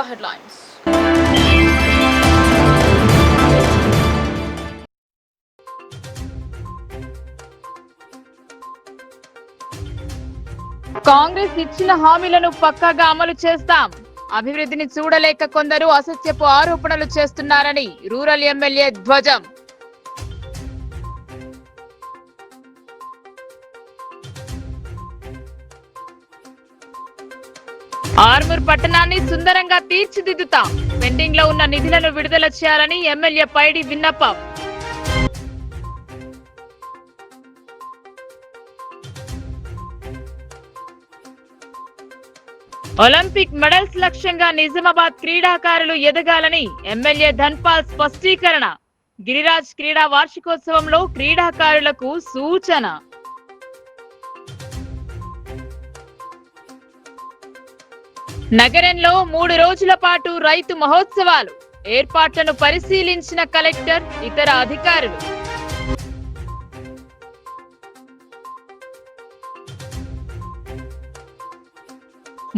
ముందుగా హెడ్లైన్స్. కాంగ్రెస్ ఇచ్చిన హామీలను పక్కాగా అమలు చేస్తాం. అభివృద్ధిని చూడలేక కొందరు అసత్యపు ఆరోపణలు చేస్తున్నారని రూరల్ ఎమ్మెల్యే ధ్వజం. ఆర్మూర్ పట్టణాన్ని సుందరంగా తీర్చిదిద్దుతాం. పెండింగ్ లో ఉన్న నిధులను విడుదల చేయాలని ఎమ్మెల్యే పైడి విన్నపం. ఒలింపిక్ మెడల్స్ లక్ష్యంగా నిజామాబాద్ క్రీడాకారులు ఎదగాలని ఎమ్మెల్యే ధన్పాల్ స్పష్టీకరణ. గిరిరాజ్ క్రీడా వార్షికోత్సవంలో క్రీడాకారులకు సూచన. నగరంలో 3 రోజుల పాటు రైతు మహోత్సవాలు ఏర్పాట్లను పరిశీలించిన కలెక్టర్, ఇతర అధికారులు.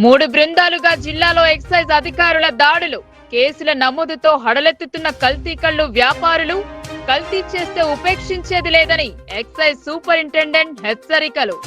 మూడు బృందాలుగా జిల్లాలో ఎక్సైజ్ అధికారుల దాడులు. కేసుల నమోదుతో హడలెత్తుతున్న కల్తీ కళ్లు వ్యాపారులు. కల్తీ చేస్తే ఉపేక్షించేది లేదని ఎక్సైజ్ సూపరింటెండెంట్ హెచ్చరికలు.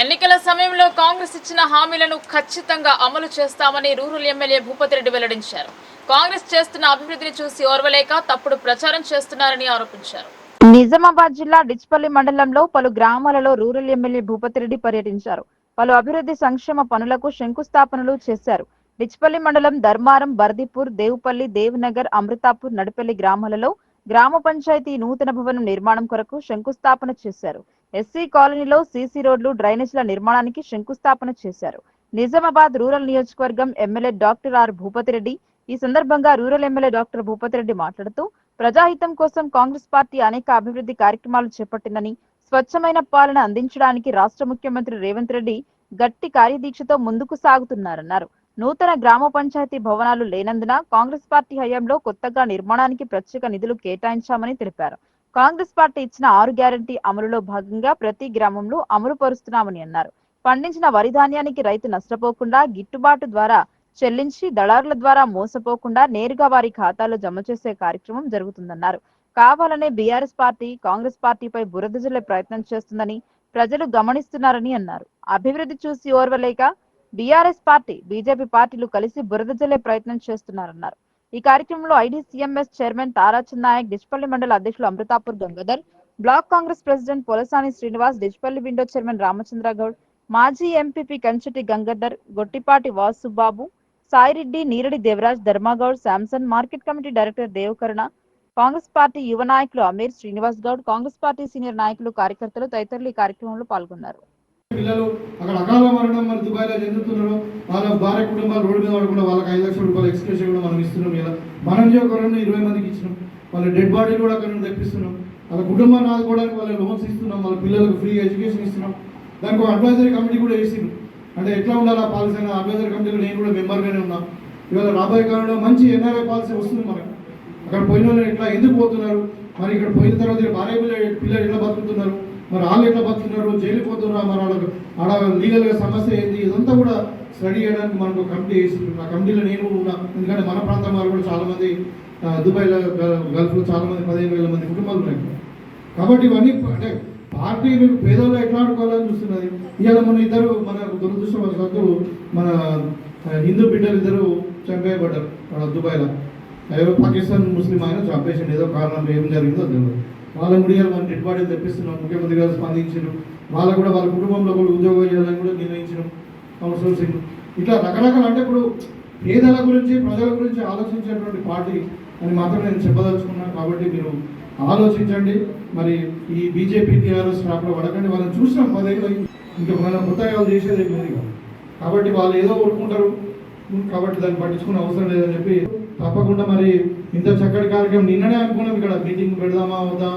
ఎన్నికల సమయంలో కాంగ్రెస్ ఇచ్చిన హామీలను ఖచ్చితంగా అమలు చేస్తామని రూరల్ ఎమ్మెల్యే భూపతిరెడ్డి వెల్లడించారు. కాంగ్రెస్ చేస్తున్న అభివృద్ధిని చూసి ఓర్వలేక తప్పుడు ప్రచారం చేస్తున్నారని ఆరోపించారు. నిజామాబాద్ జిల్లా డిచ్పల్లి మండలంలో పలు గ్రామాలలో రూరల్ ఎమ్మెల్యే భూపతిరెడ్డి పర్యటించారు. పలు అభివృద్ధి సంక్షేమ పనులకు శంకుస్థాపనలు చేశారు. డిచ్పల్లి మండలం ధర్మారం, బర్దిపూర్, దేవుపల్లి, దేవనగర్, అమృతాపూర్, నడిపల్లి గ్రామాలలో గ్రామ పంచాయతీ నూతన భవనం నిర్మాణం కొరకు శంకుస్థాపన చేశారు. ఎస్సీ కాలనీలో సీసీ రోడ్లు, డ్రైనేజీల నిర్మాణానికి శంకుస్థాపన చేశారు. నిజామాబాద్ రూరల్ నియోజకవర్గం ఎమ్మెల్యే డాక్టర్ ఆర్ భూపతిరెడ్డి ఈ సందర్భంగా రూరల్ ఎమ్మెల్యే డాక్టర్ భూపతిరెడ్డి మాట్లాడుతూ ప్రజాహితం కోసం కాంగ్రెస్ పార్టీ అనేక అభివృద్ధి కార్యక్రమాలు చేపట్టిందని, స్వచ్ఛమైన పాలన అందించడానికి రాష్ట్ర ముఖ్యమంత్రి రేవంత్ రెడ్డి గట్టి కార్యదీక్షతో ముందుకు సాగుతున్నారన్నారు. నూతన గ్రామ పంచాయతీ భవనాలు లేనందున కాంగ్రెస్ పార్టీ హయాంలో కొత్తగా నిర్మాణానికి ప్రత్యేక నిధులు కేటాయించామని తెలిపారు. కాంగ్రెస్ పార్టీ ఇచ్చిన 6 గ్యారంటీ అమలులో భాగంగా ప్రతి గ్రామంలో అమలు పరుస్తున్నామని అన్నారు. పండించిన వరి ధాన్యానికి రైతు నష్టపోకుండా గిట్టుబాటు ద్వారా చెల్లించి దళారుల ద్వారా మోసపోకుండా నేరుగా వారి ఖాతాలో జమ చేసే కార్యక్రమం జరుగుతుందన్నారు. కావాలనే బీఆర్ఎస్ పార్టీ కాంగ్రెస్ పార్టీపై బురద జల్లే ప్రయత్నం చేస్తుందని ప్రజలు గమనిస్తున్నారని అన్నారు. అభివృద్ధి చూసి ఓర్వలేక బీఆర్ఎస్ పార్టీ, బీజేపీ పార్టీలు కలిసి బురద జల్లే ప్రయత్నం చేస్తున్నారన్నారు. ఈ కార్యక్రమంలో ఐడీసీఎంఎస్ చైర్మన్ తారాచంద్ నాయక్, డిచ్పల్లి మండల అధ్యక్షులు Amrutapur Gangadhar, block Congress president Polasani Srinivas, Dichpally window chairman Ramachandra Goud, మాజీ MPP Kanchati Gangadhar, Gottipati Vasubabu, Saireddy, Neeradi Devaraj, Dharmagoud, Samson, market committee director Devakaruna, Congress party యువ నాయకులు అమీర్, శ్రీనివాస్ గౌడ్, కాంగ్రెస్ పార్టీ సీనియర్ నాయకులు, కార్యకర్తలు తదితరులు ఈ కార్యక్రమంలో పాల్గొన్నారు. పిల్లలు అక్కడ అకాల మరణం మరి దుబాయ్లో చెందుతున్నారు. వాళ్ళ భార్య కుటుంబాలు రోడ్డు మీద పడకుండా వాళ్ళకి 5 లక్షల రూపాయలు ఎక్స్క్యూషన్ కూడా మనం ఇస్తున్నాం. ఇలా మన నియోజకవర్గంలో 20 మందికి ఇచ్చినాం. వాళ్ళ డెడ్ బాడీలు కూడా అక్కడ నుండి తెప్పిస్తున్నాం. వాళ్ళ కుటుంబాన్ని ఆదుకోవడానికి వాళ్ళ లోన్స్ ఇస్తున్నాం. వాళ్ళ పిల్లలకు ఫ్రీ ఎడ్యుకేషన్ ఇస్తున్నాం. దానికి ఒక అడ్వైజరీ కమిటీ కూడా వేసింది. అంటే ఎట్లా ఉండాలి ఆ పాలసీ అనే అడ్వైజరీ కమిటీలో నేను కూడా మెంబర్గానే ఉన్నాను. ఇవాళ రాబోయే కాలంలో మంచి ఎన్ఆర్ఐ పాలసీ వస్తుంది మనకు. అక్కడ పోయిన వాళ్ళు ఎట్లా ఎందుకు పోతున్నారు, మరి ఇక్కడ పోయిన తర్వాత భార్య పిల్లలు ఎట్లా బతుకుతున్నారు, మరి వాళ్ళు ఎట్లా బతుకుతున్నారు, జైలు పోతున్నారు, మరి ఆడ లీగల్గా సమస్య ఏంది, ఇదంతా కూడా స్టడీ చేయడానికి మనకు కమిటీ వేసింది. ఆ కమిటీలో నేను ఉన్నా. ఎందుకంటే మన ప్రాంతం వారు కూడా చాలామంది దుబాయ్లో, గల్ఫ్లో చాలామంది 15,000 మంది కుటుంబాలు ఉన్నాయి. కాబట్టి ఇవన్నీ అంటే పార్టీ మీకు పేదలు ఎట్లా ఆడుకోవాలని చూస్తున్నది. ఇవాళ మన దురదృష్టవశాత్తు మన హిందూ బిడ్డలు 2 చంపేయబడ్డారు దుబాయ్లో. ఎవరో పాకిస్తాన్ ముస్లిం ఆయన చంపేసింది. ఏదో కారణం ఏం జరిగిందో తెలియదు. వాళ్ళ కూడా మనం డెడ్ బాడీలు తెప్పిస్తున్నాం. ముఖ్యమంత్రి గారు స్పందించారు. వాళ్ళకు కూడా వాళ్ళ కుటుంబంలో కూడా ఉద్యోగం చేయాలని కూడా నిర్ణయించడం, అవుట్సోర్సింగ్, ఇట్లా రకరకాల. అంటే ఇప్పుడు పేదల గురించి, ప్రజల గురించి ఆలోచించేటువంటి పార్టీ అని మాత్రం నేను చెప్పదలుచుకున్నాను. కాబట్టి మీరు ఆలోచించండి. మరి ఈ బీజేపీ టీఆర్ఎస్ ట్రాప్లో పడకండి. వాళ్ళని చూసినాం 10 ఏళ్ళు. ఇంకా మనం కొత్తగా వాళ్ళు చేసేది లేదు. కాబట్టి వాళ్ళు ఏదో కొట్టుకుంటారు. కాబట్టి దాన్ని పట్టించుకునే అవసరం లేదని చెప్పి తప్పకుండా మరి ఇంత చక్కటి కార్యక్రమం నిన్ననే అనుకున్నాం. ఇక్కడ మీటింగ్ పెడదామా అవుతా,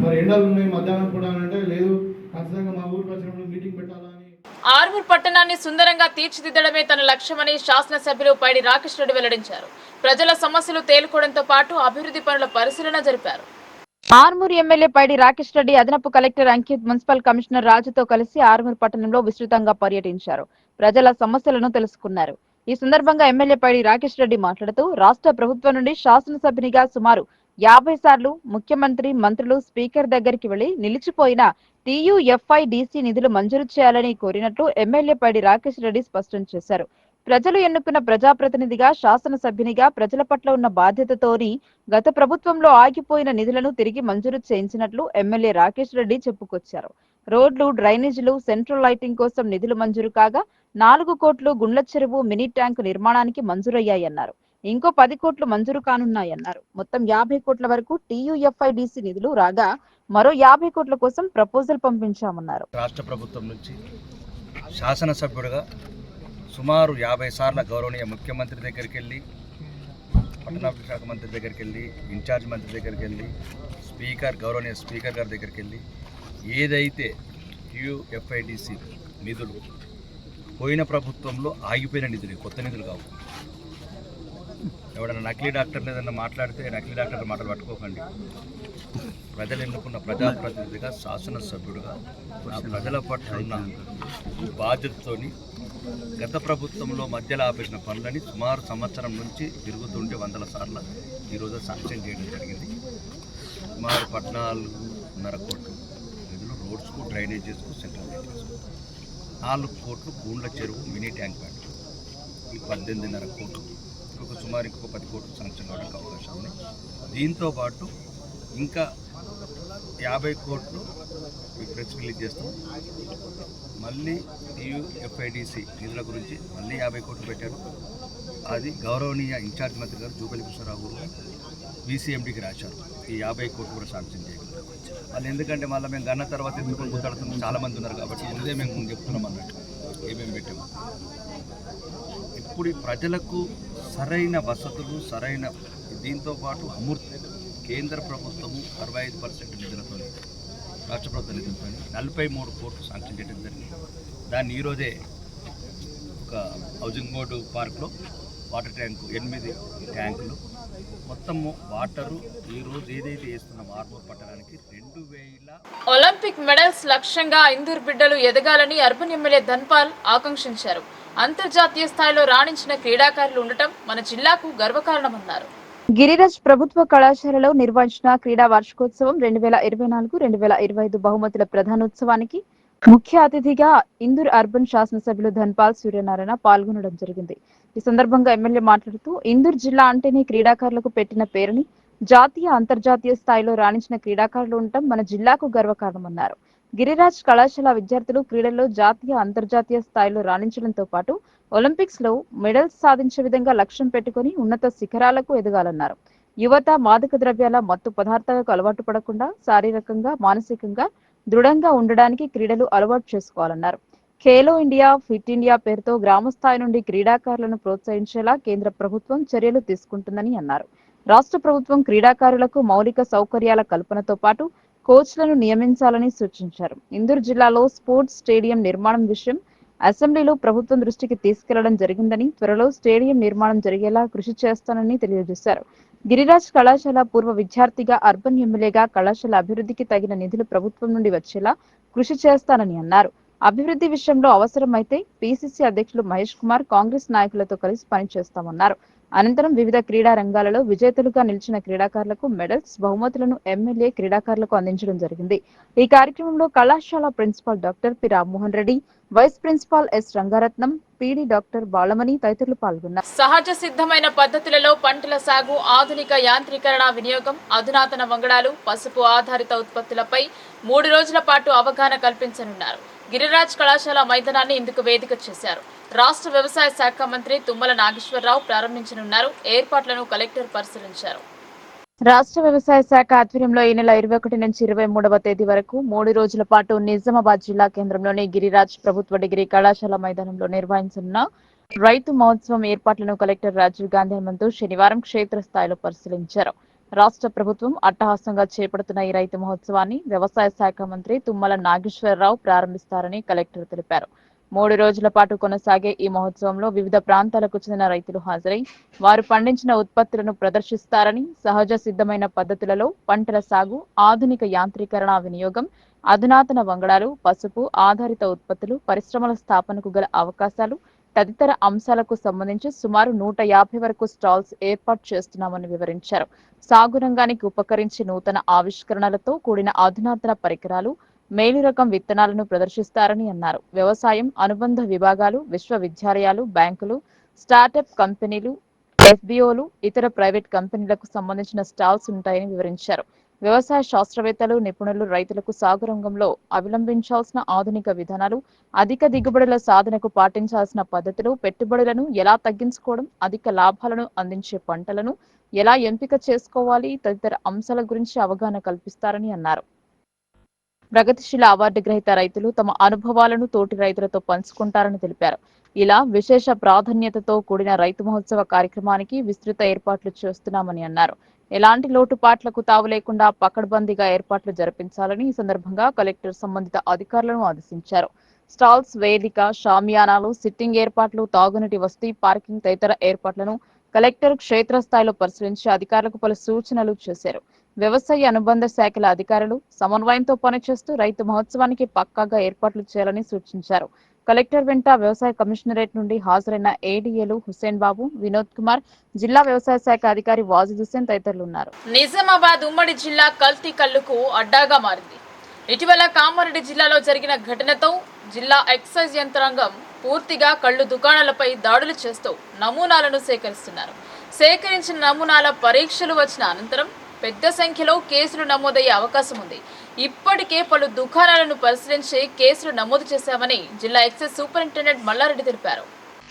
మరి ఎండలు ఉన్నాయి మధ్యాహ్నం కూడా అంటే లేదు, ఖచ్చితంగా మా ఊరికి వచ్చినప్పుడు మీటింగ్ పెట్టాలా అని. ఆర్మూర్ పట్టణాన్ని సుందరంగా తీర్చిదిద్దడమే తన లక్ష్యమని శాసనసభ్యులు పైడి రాకేష్ రెడ్డి వెల్లడించారు. ప్రజల సమస్యలు తేలుకోవడంతో పాటు అభివృద్ధి పనుల పరిశీలన జరిపారు. ఆర్మూర్ ఎమ్మెల్యే పైడి రాకేష్ రెడ్డి అదనపు కలెక్టర్ అంకిత్, మున్సిపల్ కమిషనర్ రాజుతో కలిసి ఆర్మూర్ పట్టణంలో విస్తృతంగా పర్యటించారు. ప్రజల సమస్యలను తెలుసుకున్నారు. ఈ సందర్భంగా ఎమ్మెల్యే పైడి రాకేష్ రెడ్డి మాట్లాడుతూ రాష్ట్ర ప్రభుత్వం నుండి శాసనసభ్యునిగా సుమారు 50 సార్లు ముఖ్యమంత్రి, మంత్రులు, స్పీకర్ దగ్గరికి వెళ్లి నిలిచిపోయిన TUFIDC నిధులు మంజూరు చేయాలని కోరినట్లు ఎమ్మెల్యే పైడి రాకేష్ రెడ్డి స్పష్టం చేశారు. ప్రజలు ఎన్నుకున్న ప్రజాప్రతినిధిగా, శాసనసభ్యునిగా ప్రజల పట్ల ఉన్న బాధ్యతతోని గత ప్రభుత్వంలో ఆగిపోయిన నిధులను తిరిగి మంజూరు చేయించినట్లు ఎమ్మెల్యే రాకేష్ రెడ్డి చెప్పుకొచ్చారు. రోడ్లు, డ్రైనేజీలు, సెంట్రల్ లైటింగ్ కోసం నిధులు మంజూరు కాగా 4 కోట్లు గుండ్ల చెరువు మినీ ట్యాంకు నిర్మాణానికి మంజూరయ్యాయన్నారు. ఇంకో 10 కోట్లు మంజూరు కానున్నాయన్నారు. మొత్తం 50 కోట్ల వరకు TUFIDC నిధులు రాగా మరో 50 కోట్ల కోసం ప్రపోజల్ పంపించామన్నారు. రాష్ట్ర ప్రభుత్వం నుంచి శాసనసభ్యుడిగా సుమారు 50 సార్ల గౌరవనీయ ముఖ్యమంత్రి దగ్గరికి వెళ్ళి, పట్టణాభివృద్ధి శాఖ మంత్రి దగ్గరికి వెళ్ళి, ఇన్ఛార్జ్ మంత్రి దగ్గరికి వెళ్ళి, గౌరవనీయ స్పీకర్ గారి దగ్గరికి వెళ్ళి ఏదైతే TUFIDC నిధులు పోయిన ప్రభుత్వంలో ఆగిపోయిన నిధులు, కొత్త నిధులు కావు. ఎవడన్నా నకిలీ డాక్టర్లు ఏదన్నా మాట్లాడితే నకిలీ డాక్టర్ల మాటలు పట్టుకోకండి. ప్రజలు ఎన్నుకున్న ప్రజాప్రతినిధిగా, శాసనసభ్యుడిగా ఆ ప్రజల పట్ల ఉన్న బాధ్యతతోని గత ప్రభుత్వంలో మధ్యలో ఆపేసిన పనులని సుమారు సంవత్సరం నుంచి తిరుగుతుంటే 100 సార్లు ఈరోజు శాంక్షన్ చేయడం జరిగింది. సుమారు 14.5 కోట్లు నిధులు రోడ్స్కు, డ్రైనేజెస్కు, సెంట్రల్ లైటింగ్స్కు, 4 కోట్లు గూండ్ల చెరువు మినీ ట్యాంక్ బ్యాండ్, ఈ 18.5 కోట్లు, సుమారు ఇంకొక 10 కోట్లు శాంక్షన్ కావడానికి అవకాశం ఉంది. దీంతో పాటు ఇంకా 50 కోట్లు ప్రెస్ రిలీజ్ చేస్తాం. మళ్ళీ TUFIDC నిధుల గురించి మళ్ళీ 50 కోట్లు పెట్టారు. అది గౌరవనీయ ఇన్ఛార్జ్ మంత్రి గారు జూపల్లి కృష్ణారావు గారు VCMDకి రాశారు. ఈ 50 కోట్లు కూడా శాంక్షన్ చేయాలి. వాళ్ళు ఎందుకంటే మళ్ళీ మేము గన్న తర్వాత ఎందుకు గుర్తాడుతున్నాం, చాలామంది ఉన్నారు కాబట్టి ముందే మేము చెప్తున్నాం అన్నట్టు ఏమేమి పెట్టాము. ఇప్పుడు ప్రజలకు సరైన వసతులు, సరైన దీంతోపాటు అమూర్తి కేంద్ర ప్రభుత్వము 65% నిధులతో, రాష్ట్ర ప్రభుత్వ నిధులతో 43 కోట్లు శాంక్షన్ చేయడం జరిగింది. దాన్ని ఈరోజే ఒక హౌసింగ్ బోర్డు పార్క్లో వాటర్ ట్యాంకు 8 ట్యాంకులు మొత్తము వాటరు ఈరోజు ఏదైతే వేస్తున్నాం ఆర్మూర్ పట్టణానికి 2000. ఒలింపిక్ మెడల్స్ లక్ష్యంగా ఇందూర్ బిడ్డలు ఎదగాలని అర్బన్ ఎమ్మెల్యే ధన్పాల్ ఆకాంక్షించారు. అంతర్జాతీయ స్థాయిలో రాణించిన క్రీడాకారులు ఉండటం మన జిల్లాకు గర్వకారణమన్నారు. గిరిరాజ్ ప్రభుత్వ కళాశాలలో నిర్వహించిన క్రీడా వార్షికోత్సవం 2024-2025 బహుమతుల ప్రధానోత్సవానికి ముఖ్య అతిథిగా ఇందూర్ అర్బన్ శాసనసభ్యులు ధన్పాల్ సూర్యనారాయణ పాల్గొనడం జరిగింది. ఈ సందర్భంగా ఎమ్మెల్యే మాట్లాడుతూ ఇందూర్ జిల్లా అంటేనే క్రీడాకారులకు పెట్టిన పేరుని, జాతీయ, అంతర్జాతీయ స్థాయిలో రాణించిన క్రీడాకారులు ఉండటం మన జిల్లాకు గర్వకారణమన్నారు. గిరిరాజ్ కళాశాల విద్యార్థులు క్రీడల్లో జాతీయ, అంతర్జాతీయ స్థాయిలో రాణించడంతో పాటు ఒలింపిక్స్ లో మెడల్స్ సాధించే విధంగా లక్ష్యం పెట్టుకుని ఉన్నత శిఖరాలకు ఎదగాలన్నారు. యువత మాదక ద్రవ్యాల, మత్తు పదార్థాలకు అలవాటు పడకుండా శారీరకంగా, మానసికంగా దృఢంగా ఉండడానికి క్రీడలు అలవాటు చేసుకోవాలన్నారు. ఖేలో ఇండియా, ఫిట్ ఇండియా పేరుతో గ్రామ స్థాయి నుండి క్రీడాకారులను ప్రోత్సహించేలా కేంద్ర ప్రభుత్వం చర్యలు తీసుకుంటుందని అన్నారు. రాష్ట్ర ప్రభుత్వం క్రీడాకారులకు మౌలిక సౌకర్యాల కల్పనతో పాటు కోచ్లను నియమించాలని సూచించారు. ఇందూర్ జిల్లాలో స్పోర్ట్స్ స్టేడియం నిర్మాణం విషయం అసెంబ్లీలో ప్రభుత్వం దృష్టికి తీసుకెళ్లడం జరిగిందని, త్వరలో స్టేడియం నిర్మాణం జరిగేలా కృషి చేస్తానని తెలియజేశారు. గిరిరాజ్ కళాశాల పూర్వ విద్యార్థిగా, అర్బన్ ఎమ్మెల్యేగా కళాశాల అభివృద్ధికి తగిన నిధులు ప్రభుత్వం నుండి వచ్చేలా కృషి చేస్తానని అన్నారు. అభివృద్ధి విషయంలో అవసరమైతే PCC అధ్యక్షులు మహేష్ కుమార్, కాంగ్రెస్ నాయకులతో కలిసి పనిచేస్తామన్నారు. అనంతరం వివిధ క్రీడా రంగాలలో విజేతలుగా నిలిచిన క్రీడాకారులకు మెడల్స్, బహుమతులను ఎమ్మెల్యే క్రీడాకారులకు అందించడం జరిగింది. ఈ కార్యక్రమంలో కళాశాల principal doctor P Rammohan Reddy, vice principal S Rangaratnam, PD doctor Balamani తదితరులు పాల్గొన్నారు. సహజ సిద్ధమైన పద్ధతులలో పంటల సాగు, ఆధునిక యాంత్రీకరణ వినియోగం, అధునాతన వంగడాలు, పసుపు ఆధారిత ఉత్పత్తులపై 3 రోజుల పాటు అవగాహన కల్పించనున్నారు. గిరిరాజ్ కళాశాల మైదానాన్ని ఇందుకు వేదిక చేశారు. రాష్ట్ర వ్యవసాయ శాఖ మంత్రి తుమ్మల నాగేశ్వరరావు ప్రారంభించనున్నారు. ఏర్పాట్లను కలెక్టర్ పరిశీలించారు. రాష్ట్ర వ్యవసాయ శాఖ ఆధ్వర్యంలో ఈ నెల 21 నుంచి 23వ తేదీ వరకు 3 రోజుల పాటు నిజామాబాద్ జిల్లా కేంద్రంలోని గిరిరాజ్ ప్రభుత్వ డిగ్రీ కళాశాల మైదానంలో నిర్వహించనున్న రైతు మహోత్సవం ఏర్పాట్లను కలెక్టర్ రాజీవ్ గాంధీ హనుమంతు శనివారం క్షేత్రస్థాయిలో పరిశీలించారు. రాష్ట్ర ప్రభుత్వం అట్టహాసంగా చేపడుతున్న ఈ రైతు మహోత్సవాన్ని వ్యవసాయ శాఖ మంత్రి తుమ్మల నాగేశ్వరరావు ప్రారంభిస్తారని కలెక్టర్ తెలిపారు. 3 రోజుల పాటు కొనసాగే ఈ మహోత్సవంలో వివిధ ప్రాంతాలకు చెందిన రైతులు హాజరై వారు పండించిన ఉత్పత్తులను ప్రదర్శిస్తారని, సహజ సిద్ధమైన పద్ధతులలో పంటల సాగు, ఆధునిక యాంత్రీకరణ వినియోగం, అధునాతన వంగడాలు, పసుపు ఆధారిత ఉత్పత్తులు, పరిశ్రమల స్థాపనకు గల అవకాశాలు తదితర అంశాలకు సంబంధించి సుమారు 150 వరకు స్టాల్స్ ఏర్పాటు చేస్తున్నామని వివరించారు. సాగు రంగానికి ఉపకరించే నూతన ఆవిష్కరణలతో కూడిన అధునాతన పరికరాలు, మేలు రకం విత్తనాలను ప్రదర్శిస్తారని అన్నారు. వ్యవసాయం, అనుబంధ విభాగాలు, విశ్వవిద్యాలయాలు, బ్యాంకులు, స్టార్టప్ కంపెనీలు, ఎఫ్బిఓలు, ఇతర ప్రైవేట్ కంపెనీలకు సంబంధించిన స్టాల్స్ ఉంటాయని వివరించారు. వ్యవసాయ శాస్త్రవేత్తలు, నిపుణులు రైతులకు సాగు రంగంలో అవలంబించాల్సిన ఆధునిక విధానాలు, అధిక దిగుబడుల సాధనకు పాటించాల్సిన పద్ధతులు, పెట్టుబడులను ఎలా తగ్గించుకోవడం, అధిక లాభాలను అందించే పంటలను ఎలా ఎంపిక చేసుకోవాలి తదితర అంశాల గురించి అవగాహన కల్పిస్తారని అన్నారు. ప్రగతిశీల అవార్డు గ్రహీత రైతులు తమ అనుభవాలను తోటి రైతులతో పంచుకుంటారని తెలిపారు. ఇలా విశేష ప్రాధాన్యతతో కూడిన రైతు మహోత్సవ కార్యక్రమానికి విస్తృత ఏర్పాట్లు చేస్తున్నామని అన్నారు. ఎలాంటి లోటుపాట్లకు తావు లేకుండా పకడ్బందీగా ఏర్పాట్లు జరిపించాలని ఈ సందర్భంగా కలెక్టర్ సంబంధిత అధికారులను ఆదేశించారు. స్టాల్స్, వేదిక, షామియానాలు, సిట్టింగ్ ఏర్పాట్లు, తాగునీటి వసతి, పార్కింగ్ తదితర ఏర్పాట్లను కలెక్టర్ క్షేత్రస్థాయిలో పరిశీలించి అధికారులకు పలు సూచనలు చేశారు. వ్యవసాయ అనుబంధ శాఖల అధికారులు సమన్వయంతో పనిచేస్తూ రైతు మహోత్సవానికి పక్కాగా ఏర్పాట్లు చేయాలని సూచించారు. కలెక్టర్ వెంట వ్యవసాయ కమిషనరేట్ నుండి హాజరైన ఏడీఏలు హుస్సేన్ బాబు, వినోద్ కుమార్, జిల్లా వ్యవసాయ శాఖ అధికారి వాజిద్ హుస్సేన్ తదితరులు ఉన్నారు. నిజామాబాద్ ఉమ్మడి జిల్లా కల్తీ కల్లుకు అడ్డాగా మారింది. ఇటీవల కామారెడ్డి జిల్లాలో జరిగిన ఘటనతో జిల్లా ఎక్సైజ్ యంత్రాంగం పూర్తిగా కళ్ళు దుకాణాలపై దాడులు చేస్తూ నమూనాలను సేకరిస్తున్నారు. సేకరించిన నమూనాల పరీక్షలు వచ్చిన అనంతరం పెద్ద సంఖ్యలో కేసులు నమోదయ్యే అవకాశం ఉంది. ఇప్పటికే పలు దుకాణాలను పరిశీలించి కేసులు నమోదు చేశామని జిల్లా ఎక్సైజ్ సూపరింటెండెంట్ మల్లారెడ్డి తెలిపారు.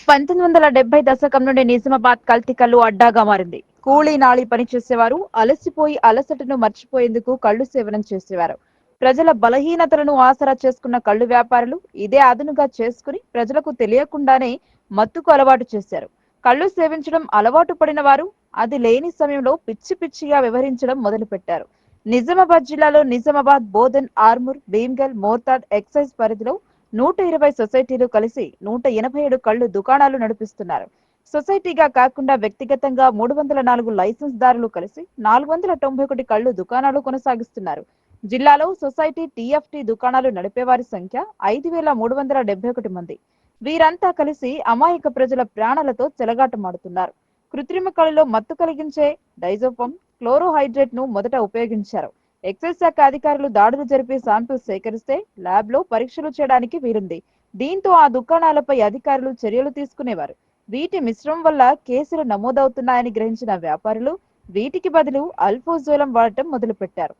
1970 దశకం నుండి నిజామాబాద్ కల్తీ కల్లు అడ్డాగా మారింది. కూలీ నాళీ పనిచేసేవారు అలసిపోయి అలసటను మర్చిపోయేందుకు కళ్ళు సేవనం చేసేవారు. ప్రజల బలహీనతలను ఆసరా చేసుకున్న కళ్ళు వ్యాపారులు ఇదే అదునుగా చేసుకుని ప్రజలకు తెలియకుండానే మత్తుకు అలవాటు చేశారు. కళ్ళు సేవించడం అలవాటు పడిన వారు అది లేని సమయంలో పిచ్చి పిచ్చిగా వ్యవహరించడం మొదలుపెట్టారు. నిజామాబాద్ జిల్లాలో నిజామాబాద్, బోధన్, ఆర్మూర్, భీమ్గల్, మోర్తాడ్ ఎక్సైజ్ పరిధిలో 120 సొసైటీలు కలిసి 187 కళ్ళు దుకాణాలు నడిపిస్తున్నారు. సొసైటీగా కాకుండా వ్యక్తిగతంగా 304 లైసెన్స్ దారులు కలిసి 491 కళ్ళు దుకాణాలు కొనసాగిస్తున్నారు. జిల్లాలో సొసైటీ, టీఎఫ్టీ దుకాణాలు నడిపేవారి సంఖ్య 5371 మంది. వీరంతా కలిసి అమాయక ప్రజల ప్రాణాలతో చెలగాటమాడుతున్నారు. కృత్రిమ కళ్ళలో మత్తు కలిగించే డైజోఫమ్, క్లోరోహైడ్రేట్ ను మొదట ఉపయోగించారు. ఎక్సైజ్ శాఖ అధికారులు దాడులు జరిపి శాంపిల్స్ సేకరిస్తే ల్యాబ్ లో పరీక్షలు చేయడానికి వీలుంది. దీంతో ఆ దుకాణాలపై అధికారులు చర్యలు తీసుకునేవారు. వీటి మిశ్రమం వల్ల కేసులు నమోదవుతున్నాయని గ్రహించిన వ్యాపారులు వీటికి బదులు అల్ఫోజోలం వాడటం మొదలుపెట్టారు.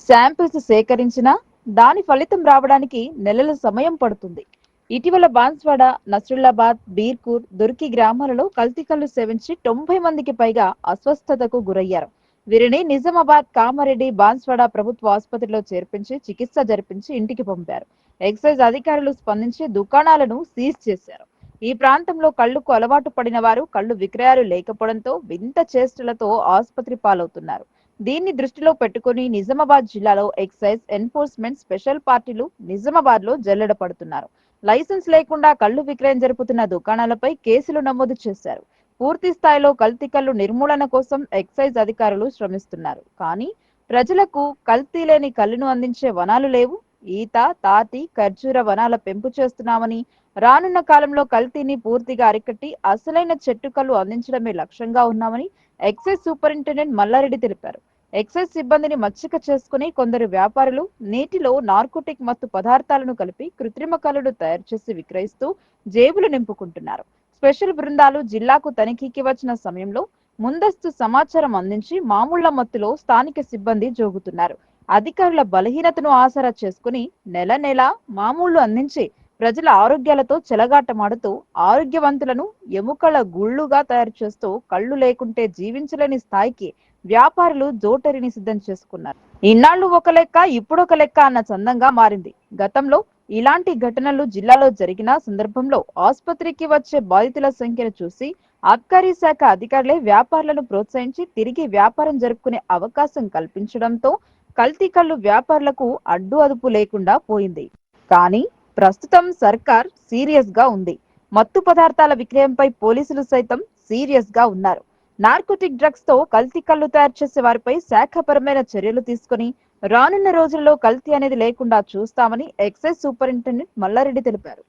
శాంపిల్స్ సేకరించినా దాని ఫలితం రావడానికి నెలల సమయం పడుతుంది. ఇటీవల బాన్స్వాడ, నస్రుల్లాబాద్, బీర్కూర్, దుర్కి గ్రామాలలో కల్తీ కల్లు సేవించి 90 మందికి పైగా అస్వస్థతకు గురయ్యారు. వీరిని నిజామాబాద్, కామారెడ్డి, బాన్స్వాడ ప్రభుత్వ ఆసుపత్రిలో చేర్పించి చికిత్స జరిపించి ఇంటికి పంపారు. ఎక్సైజ్ అధికారులు స్పందించి దుకాణాలను సీజ్ చేశారు. ఈ ప్రాంతంలో కళ్లుకు అలవాటు పడిన వారు కళ్లు విక్రయాలు లేకపోవడంతో వింత చేష్టలతో ఆసుపత్రి పాలవుతున్నారు. దీన్ని దృష్టిలో పెట్టుకుని నిజామాబాద్ జిల్లాలో ఎక్సైజ్ ఎన్ఫోర్స్మెంట్ స్పెషల్ పార్టీలు నిజామాబాద్ లో జల్లెడ పడుతున్నారు. లైసెన్స్ లేకుండా కళ్లు విక్రయం జరుపుతున్న దుకాణాలపై కేసులు నమోదు చేశారు. పూర్తి స్థాయిలో కల్తీ కల్లు నిర్మూలన కోసం ఎక్సైజ్ అధికారులు శ్రమిస్తున్నారు. కానీ ప్రజలకు కల్తీ లేని కల్లును అందించే వనాలు లేవు. ఈత, తాటి, ఖర్జూర వనాల పెంపు చేస్తున్నామని, రానున్న కాలంలో కల్తీని పూర్తిగా అరికట్టి అసలైన చెట్టు కల్లు అందించడమే లక్ష్యంగా ఉన్నామని ఎక్సైజ్ సూపరింటెండెంట్ మల్లారెడ్డి తెలిపారు. ఎక్సైజ్ సిబ్బందిని మచ్చిక చేసుకుని కొందరు వ్యాపారులు నీటిలో నార్కోటిక్ మత్తు పదార్థాలను కలిపి కృత్రిమ కల్లును తయారు చేసి విక్రయిస్తూ జేబులు నింపుకుంటున్నారు. స్పెషల్ బృందాలు జిల్లాకు తనిఖీకి వచ్చిన సమయంలో ముందస్తు సమాచారం అందించి మామూళ్ల మత్తులో స్థానిక సిబ్బంది జోగుతున్నారు. అధికారుల బలహీనతను ఆసరా చేసుకుని నెల నెల మామూళ్లు అందించి ప్రజల ఆరోగ్యాలతో చెలగాటమాడుతూ ఆరోగ్యవంతులను ఎముకల గుళ్లుగా తయారు చేస్తూ కళ్ళు లేకుంటే జీవించలేని స్థాయికి వ్యాపారులు జోటరిని సిద్ధం చేసుకున్నారు. ఇన్నాళ్లు ఒక లెక్క, ఇప్పుడొక లెక్క అన్న చందంగా మారింది. గతంలో ఇలాంటి ఘటనలు జిల్లాలో జరిగిన సందర్భంలో ఆసుపత్రికి వచ్చే బాధితుల సంఖ్యను చూసి అబ్కారీ శాఖ అధికారులే వ్యాపారులను ప్రోత్సహించి తిరిగి వ్యాపారం జరుపుకునే అవకాశం కల్పించడంతో కల్తీ కల్లు వ్యాపారులకు అడ్డు అదుపు లేకుండా పోయింది. కానీ ప్రస్తుతం సర్కార్ సీరియస్ గా ఉంది. మత్తు పదార్థాల విక్రయంపై పోలీసులు సైతం సీరియస్ గా ఉన్నారు. నార్కోటిక్ డ్రగ్స్ తో కల్తీ కల్లు తయారు చేసే వారిపై శాఖపరమైన చర్యలు తీసుకుని రానున్న రోజుల్లో కల్తీ అనేది లేకుండా చూస్తామని ఎక్సైజ్ సూపరింటెండెంట్ మల్లారెడ్డి తెలిపారు.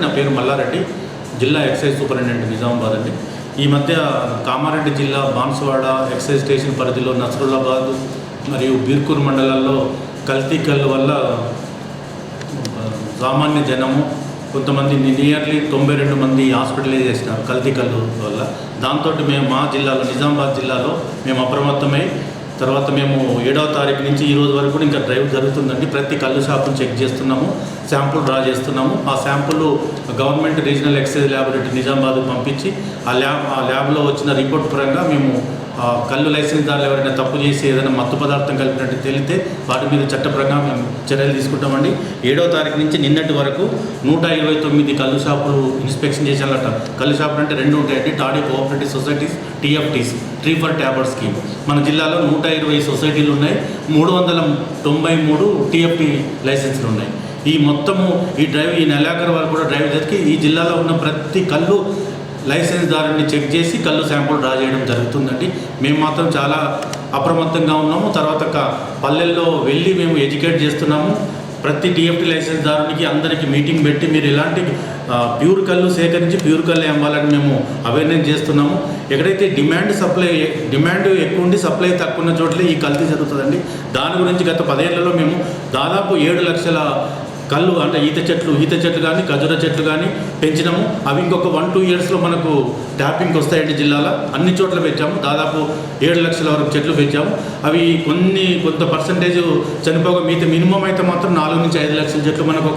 నా పేరు మల్లారెడ్డి, జిల్లా ఎక్సైజ్ సూపరింటెండెంట్ నిజామాబాద్ అండి. ఈ మధ్య కామారెడ్డి జిల్లా బాన్సువాడ ఎక్సైజ్ స్టేషన్ పరిధిలో నసరుల్లాబాద్ మరియు బీర్కూర్ మండలాల్లో కల్తీ కల్లు వల్ల సామాన్య జనము కొంతమంది నియర్లీ 92 మంది హాస్పిటలైజ్ చేసినారు కల్తీ కల్లు వల్ల. దాంతో మేము మా జిల్లాలో నిజామాబాద్ జిల్లాలో మేము అప్రమత్తమై తర్వాత మేము 7వ తారీఖు నుంచి ఈ రోజు వరకు ఇంకా డ్రైవ్ జరుగుతుందండి. ప్రతి కళ్ళు షాపును చెక్ చేస్తున్నాము, శాంపుల్ డ్రా చేస్తున్నాము. ఆ sample government regional excise laboratory నిజామాబాద్కు పంపించి ఆ ల్యాబ్లో వచ్చిన రిపోర్ట్ పరంగా మేము కళ్ళు లైసెన్స్దారులు ఎవరైనా తప్పు చేసి ఏదైనా మత్తు పదార్థం కలిపినట్టు తేలితే వాటి మీద చట్టప్రకారం మేము చర్యలు తీసుకుంటామండి. 7వ తారీఖు నుంచి నిన్నటి వరకు 129 కళ్ళు షాపులు ఇన్స్పెక్షన్ చేసేయాలట. కళ్ళు షాపులు అంటే 2 ఉంటాయండి, toddy cooperative societies, TFTs, tree for tapper scheme. మన జిల్లాలో 120 సొసైటీలు ఉన్నాయి, 393 TFT లైసెన్సులు ఉన్నాయి. ఈ మొత్తము ఈ డ్రైవ్ ఈ నెలాఖరు వరకు కూడా డ్రైవ్ జరిగి ఈ జిల్లాలో ఉన్న ప్రతి కళ్ళు లైసెన్స్దారుని చెక్ చేసి కళ్ళు శాంపుల్ డ్రా చేయడం జరుగుతుందండి. మేము మాత్రం చాలా అప్రమత్తంగా ఉన్నాము. తర్వాత పల్లెల్లో వెళ్ళి మేము ఎడ్యుకేట్ చేస్తున్నాము. ప్రతి TFT లైసెన్స్దారునికి అందరికీ మీటింగ్ పెట్టి మీరు ఇలాంటి ప్యూర్ కళ్ళు సేకరించి ప్యూర్ కళ్ళు అమ్మాలని మేము అవేర్నెస్ చేస్తున్నాము. ఎక్కడైతే డిమాండ్ ఎక్కువ ఉండి సప్లై తక్కువ ఉన్న చోట్ల ఈ కల్తీ జరుగుతుందండి. దాని గురించి గత 10 ఏళ్లలో మేము దాదాపు 7 లక్షల కళ్ళు అంటే ఈత చెట్లు కానీ ఖజూర చెట్లు కానీ పెంచినాము. అవి ఇంకొక 1-2 ఇయర్స్లో మనకు ట్యాపింగ్కి వస్తాయండి. జిల్లాలో అన్ని చోట్ల పెంచాము, దాదాపు 7 లక్షల వరకు చెట్లు పెంచాము. అవి కొంత పర్సంటేజ్ చనిపోగా మిగతా మినిమం అయితే మాత్రం 4 నుంచి 5 లక్షల చెట్లు మనకు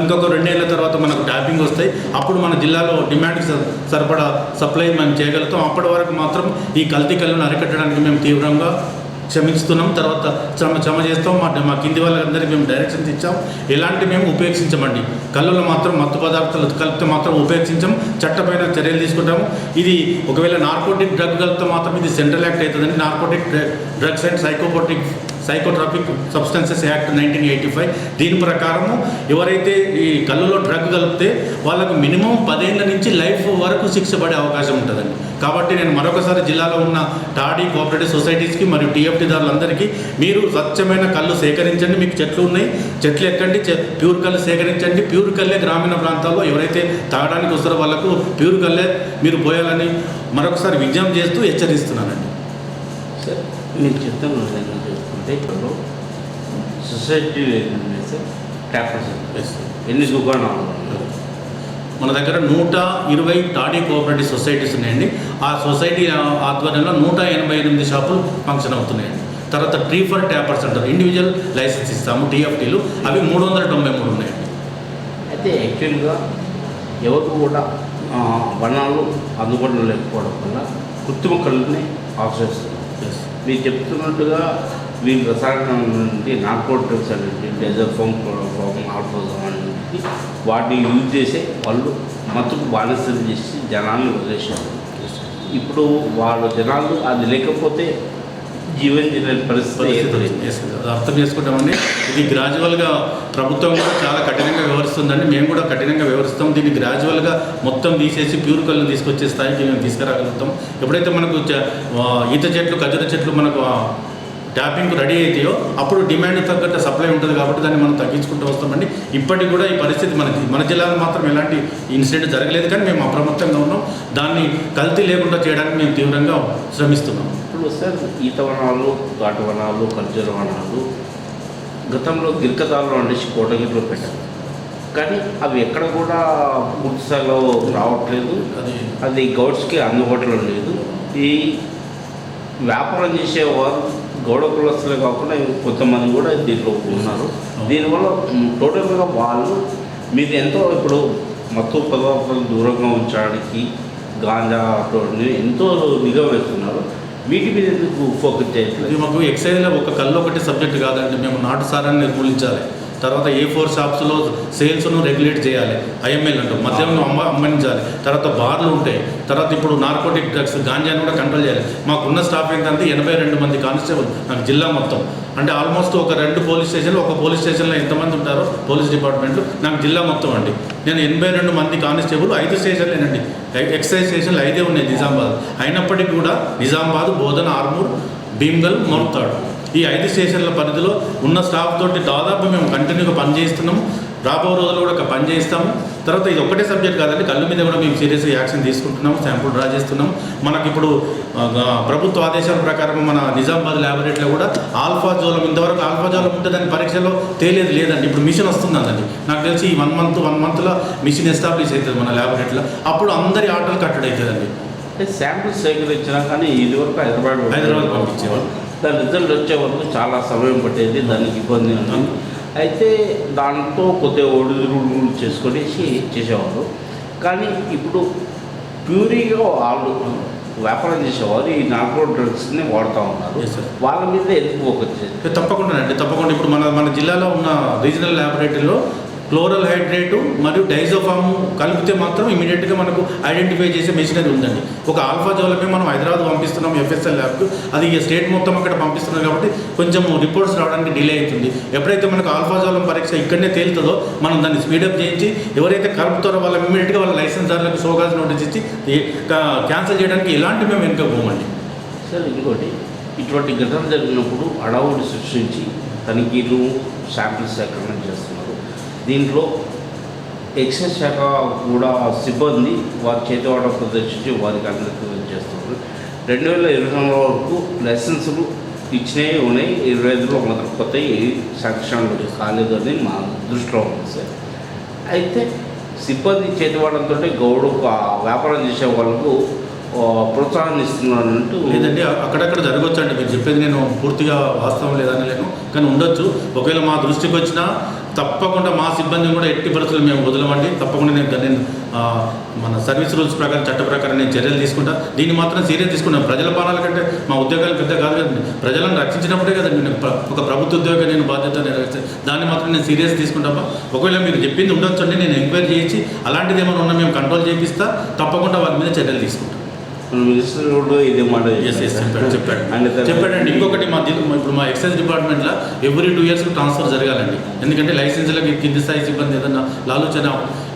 ఇంకొక 2 ఏళ్ల తర్వాత మనకు ట్యాపింగ్ వస్తాయి. అప్పుడు మన జిల్లాలో డిమాండ్కి సరిపడా సప్లై మనం చేయగలుగుతాం. అప్పటి వరకు మాత్రం ఈ కల్తీ కళ్ళను అరికట్టడానికి మేము తీవ్రంగా క్షమిస్తున్నాం. తర్వాత శ్రమ చేస్తాం. మా కింది వాళ్ళందరికీ మేము డైరెక్షన్స్ ఇచ్చాం. ఎలాంటి మేము ఉపేక్షించమండి. కళ్ళలో మాత్రం మత్తు పదార్థాలు కలిపితే మాత్రం ఉపేక్షించాం. చట్టపైన చర్యలు తీసుకుంటాము. ఇది ఒకవేళ నార్కోటిక్ డ్రగ్ కలిపితే మాత్రం ఇది సెంట్రల్ యాక్ట్ అవుతుందండి. Narcotic drugs and psychotropic substances act 1985. దీని ప్రకారము ఎవరైతే ఈ కళ్ళులో డ్రగ్ కలిపితే వాళ్ళకు మినిమం 10 ఏళ్ళ నుంచి లైఫ్ వరకు శిక్ష పడే అవకాశం ఉంటుందండి. కాబట్టి నేను మరొకసారి జిల్లాలో ఉన్న టాడీ కోఆపరేటివ్ సొసైటీస్కి మరియు TFT దారులందరికీ మీరు స్వచ్ఛమైన కళ్ళు సేకరించండి. మీకు చెట్లు ఉన్నాయి, చెట్లు ఎక్కండి, ప్యూర్ కళ్ళు సేకరించండి. ప్యూర్ కళ్ళే గ్రామీణ ప్రాంతాల్లో ఎవరైతే తాగడానికి వస్తారో వాళ్ళకు ప్యూర్ కళ్ళే మీరు పోయాలని మరొకసారి విజ్ఞప్తి చేస్తూ హెచ్చరిస్తున్నానండి. సార్ నేను చెప్తాను చూసుకుంటే ఇప్పుడు సొసైటీ ట్యాపర్స్ ఎన్ని దుకాణాలు మన దగ్గర 120 టాడీ కోఆపరేటివ్ సొసైటీస్ ఉన్నాయండి. ఆ సొసైటీ ఆధ్వర్యంలో 188 షాపులు ఫంక్షన్ అవుతున్నాయండి. తర్వాత ట్రీ ఫర్ ట్యాపర్స్ అంటారు, ఇండివిజువల్ లైసెన్స్ ఇస్తాము TFTలు, అవి 393 ఉన్నాయండి. అయితే యాక్చువల్గా ఎవరు కూడా వనాలు అందుబాటులో లేకపోవడం వల్ల కృత్రిమ కళ్ళని ఆశ్రయిస్తున్నారు. మీరు చెప్తున్నట్టుగా వీళ్ళు రసాయన నుండి నార్కోటిక్స్ అనేది డెజర్ఫోమ్, క్లోరోఫామ్, ఆల్ఫోజామ్ అనేది వాటిని యూజ్ చేసే వాళ్ళు మత్తుకు బానిసలు చేసి జనాల్ని వదిలేశారు. ఇప్పుడు వాళ్ళ జనాలు అది లేకపోతే జీవన్ చేయలేని పరిస్థితి ఏర్పడింది. అది అర్థం చేసుకుంటామండి. ఇది గ్రాడ్యువల్గా ప్రభుత్వం కూడా చాలా కఠినంగా వ్యవహరిస్తుందండి. మేము కూడా కఠినంగా వ్యవహరిస్తాం. దీన్ని గ్రాడ్యువల్గా మొత్తం తీసేసి ప్యూర్ కళ్ళను తీసుకొచ్చే స్థాయికి మేము తీసుకురాగలుగుతాం. ఎప్పుడైతే మనకు ఈత చెట్లు, ఖర్జూర చెట్లు మనకు ట్యాపింగ్ రెడీ అవుతాయో అప్పుడు డిమాండ్ తగ్గట్టు సప్లై ఉంటుంది కాబట్టి దాన్ని మనం తగ్గించుకుంటూ వస్తామండి. ఇప్పటికి కూడా ఈ పరిస్థితి మన జిల్లాలో మాత్రం ఎలాంటి ఇన్సిడెంట్ జరగలేదు, కానీ మేము అప్రమత్తంగా ఉన్నాం. దాన్ని కల్తీ లేకుండా చేయడానికి మేము తీవ్రంగా శ్రమిస్తున్నాం. ఇప్పుడు సార్ ఈత వనాలు, ఘాటు వనాలు, ఖర్జూర వనాలు గతంలో గిరికతాల్లో అనేసి కోటగిరిలో పెట్టారు, కానీ అవి ఎక్కడ కూడా పూర్తి స్థాయిలో రావట్లేదు. అది గౌడ్స్కి అందుబాటులో లేదు. ఈ వ్యాపారం చేసేవారు గౌడ కులస్తులే కాకుండా కొంతమంది కూడా దీంట్లో ఉన్నారు. దీనివల్ల టోటల్గా వాళ్ళు మీరు ఎంతో ఇప్పుడు మత్తు పదార్థాలు దూరంగా ఉంచడానికి గాంజాతో ఎంతో నిఘా వేస్తున్నారు. వీటి మీద ఎందుకు ఫోకస్ చేయట్లేదు? ఇది మాకు ఎక్సైజ్లో ఒక కళ్ళు ఒకటి సబ్జెక్ట్ కాదండి. మేము నాటు సారాన్ని నిర్మూలించాలి. తర్వాత A4 షాప్స్లో సేల్స్ను రెగ్యులేట్ చేయాలి. IML అంటాం, మద్యం అమ్మనించాలి. తర్వాత బార్లు ఉంటాయి. తర్వాత ఇప్పుడు నార్కోటిక్ డ్రగ్స్, గాంజాని కూడా కంట్రోల్ చేయాలి. మాకున్న స్టాఫ్ ఏంటంటే 82 మంది కానిస్టేబుల్ నాకు జిల్లా మొత్తం. అంటే ఆల్మోస్ట్ ఒక 2 పోలీస్ స్టేషన్లు, ఒక పోలీస్ స్టేషన్లో ఎంతమంది ఉంటారో పోలీస్ డిపార్ట్మెంట్లు నాకు జిల్లా మొత్తం అండి. నేను 82 మంది కానిస్టేబుల్, 5 స్టేషన్లేనండి. ఎక్సైజ్ స్టేషన్లు 5 ఉన్నాయి నిజామాబాద్. అయినప్పటికీ కూడా నిజామాబాద్, బోధన, ఆర్మూర్, భీమ్గల్, మౌతాడు ఈ 5 స్టేషన్ల పరిధిలో ఉన్న స్టాఫ్ తోటి దాదాపు మేము కంటిన్యూగా పనిచేస్తున్నాము. రాబో రోజుల్లో కూడా పని చేస్తాము. తర్వాత ఇది ఒకటే సబ్జెక్ట్ కాదండి, కళ్ళు మీద కూడా మేము సీరియస్గా యాక్షన్ తీసుకుంటున్నాము, శాంపుల్ డ్రా చేస్తున్నాము. మనకి ఇప్పుడు ప్రభుత్వ ఆదేశాల ప్రకారం మన నిజామాబాద్ ల్యాబొరేటరీలో కూడా ఆల్ఫాజోలం, ఇంతవరకు ఆల్ఫాజోలం ఉంటే దాని పరీక్షలో తేలేదు లేదండి. ఇప్పుడు మిషన్ వస్తుందండి. నాకు తెలిసి ఈ 1 మంత్లో మిషన్ ఎస్టాబ్లిష్ అవుతుంది మన ల్యాబొరేటరీలో. అప్పుడు అందరి ఆటలు కట్టడి అవుతుందండి. అంటే శాంపుల్స్ సేకరించినా కానీ ఇదివరకు హైదరాబాద్ పంపించేవాళ్ళు. దాని రిజల్ట్ వచ్చే వరకు చాలా సమయం పట్టేది, దానికి ఇబ్బంది ఉంటుంది. అయితే దాంతో కొద్దిగా ఒడిదుడుకులు చేసుకొనేసి చేసేవారు. కానీ ఇప్పుడు ప్యూరీగా వాళ్ళు వ్యాపారం చేసేవారు ఈ నార్కో డ్రగ్స్ని వాడుతూ ఉన్నారు. వాళ్ళ మీద ఎందుకు ఫోకస్ చేస్తారు? తప్పకుండా ఇప్పుడు మన జిల్లాలో ఉన్న రీజనల్ ల్యాబొరేటరీలో క్లోరల్ హైడ్రేటు మరియు డైజోఫామ్ కలిపితే మాత్రం ఇమీడియట్గా మనకు ఐడెంటిఫై చేసే మెషినరీ ఉందండి. ఒక ఆల్ఫాజోలమే మనం హైదరాబాద్ పంపిస్తున్నాం FSL ల్యాబ్కు. అది స్టేట్ మొత్తం అక్కడ పంపిస్తున్నాం కాబట్టి కొంచెం రిపోర్ట్స్ రావడానికి డిలే అవుతుంది. ఎప్పుడైతే మనకు ఆల్ఫాజోలం పరీక్ష ఇక్కడనే తేలుతుందో మనం దాన్ని స్పీడప్ చేయించి ఎవరైతే కలుపుతారో వాళ్ళ ఇమీడియట్గా వాళ్ళ లైసెన్స్దారులకు షోకాజ్ నోటీస్ ఇచ్చి క్యాన్సిల్ చేయడానికి ఎలాంటి మేము వెనుక పోమండి. సార్ ఇంకోటి, ఇటువంటి ఘటన జరిగినప్పుడు అడవుడు సృష్టించి తనిఖీలు, శాంపిల్స్ సేకరణ చేస్తున్నారు. దీంట్లో ఎక్సైజ్ శాఖ కూడా సిబ్బంది వారి చేతివాడ ప్రదర్శించి వారికి అందరికీ చేస్తున్నారు. 2024 వరకు లైసెన్సులు ఇచ్చినవి ఉన్నాయి, 25లో మాత్రం కొత్త శాంక్షన్లు కాలేదు అని మా దృష్టిలో ఉంది సార్. అయితే సిబ్బంది చేతివాడంతో గౌడు వ్యాపారం చేసే వాళ్ళకు ప్రోత్సాహం ఇస్తున్నానంటూ లేదండి. అక్కడక్కడ జరగవచ్చు అండి. మీరు చెప్పేది నేను పూర్తిగా వాస్తవం లేదని లేను, కానీ ఉండొచ్చు. ఒకవేళ మా దృష్టికి వచ్చినా తప్పకుండా మా సిబ్బందిని కూడా ఎట్టి పరిస్థితులు మేము వదలమండి. తప్పకుండా నేను మన సర్వీస్ రూల్స్ ప్రకారం, చట్ట ప్రకారం నేను చర్యలు తీసుకుంటా. దీన్ని మాత్రం సీరియస్ తీసుకుంటాను. ప్రజల పాలన కంటే మా ఉద్యోగాలు పెద్ద కాదు కదండి. ప్రజలను రక్షించినప్పుడే కదండి ఒక ప్రభుత్వ ఉద్యోగం నేను బాధ్యత నెరవేర్చే దాన్ని మాత్రం నేను సీరియస్ తీసుకుంటామా. ఒకవేళ మీరు చెప్పింది ఉండొచ్చు అండి, నేను ఎంక్వైరీ చేయించి అలాంటిది ఏమైనా ఉన్నా మేము కంట్రోల్ చేపిస్తా. తప్పకుండా వారి మీద చర్యలు తీసుకుంటాం. మినిస్టర్ కూడా ఇదే మాట చెప్పాడండి. ఇంకొకటి ఇప్పుడు మా ఎక్సైజ్ డిపార్ట్మెంట్లో ఎవ్రీ 2 years ట్రాన్స్ఫర్ జరగాలండి. ఎందుకంటే లైసెన్స్లకి కింది స్థాయి సిబ్బంది ఏదన్నా లాలోచన,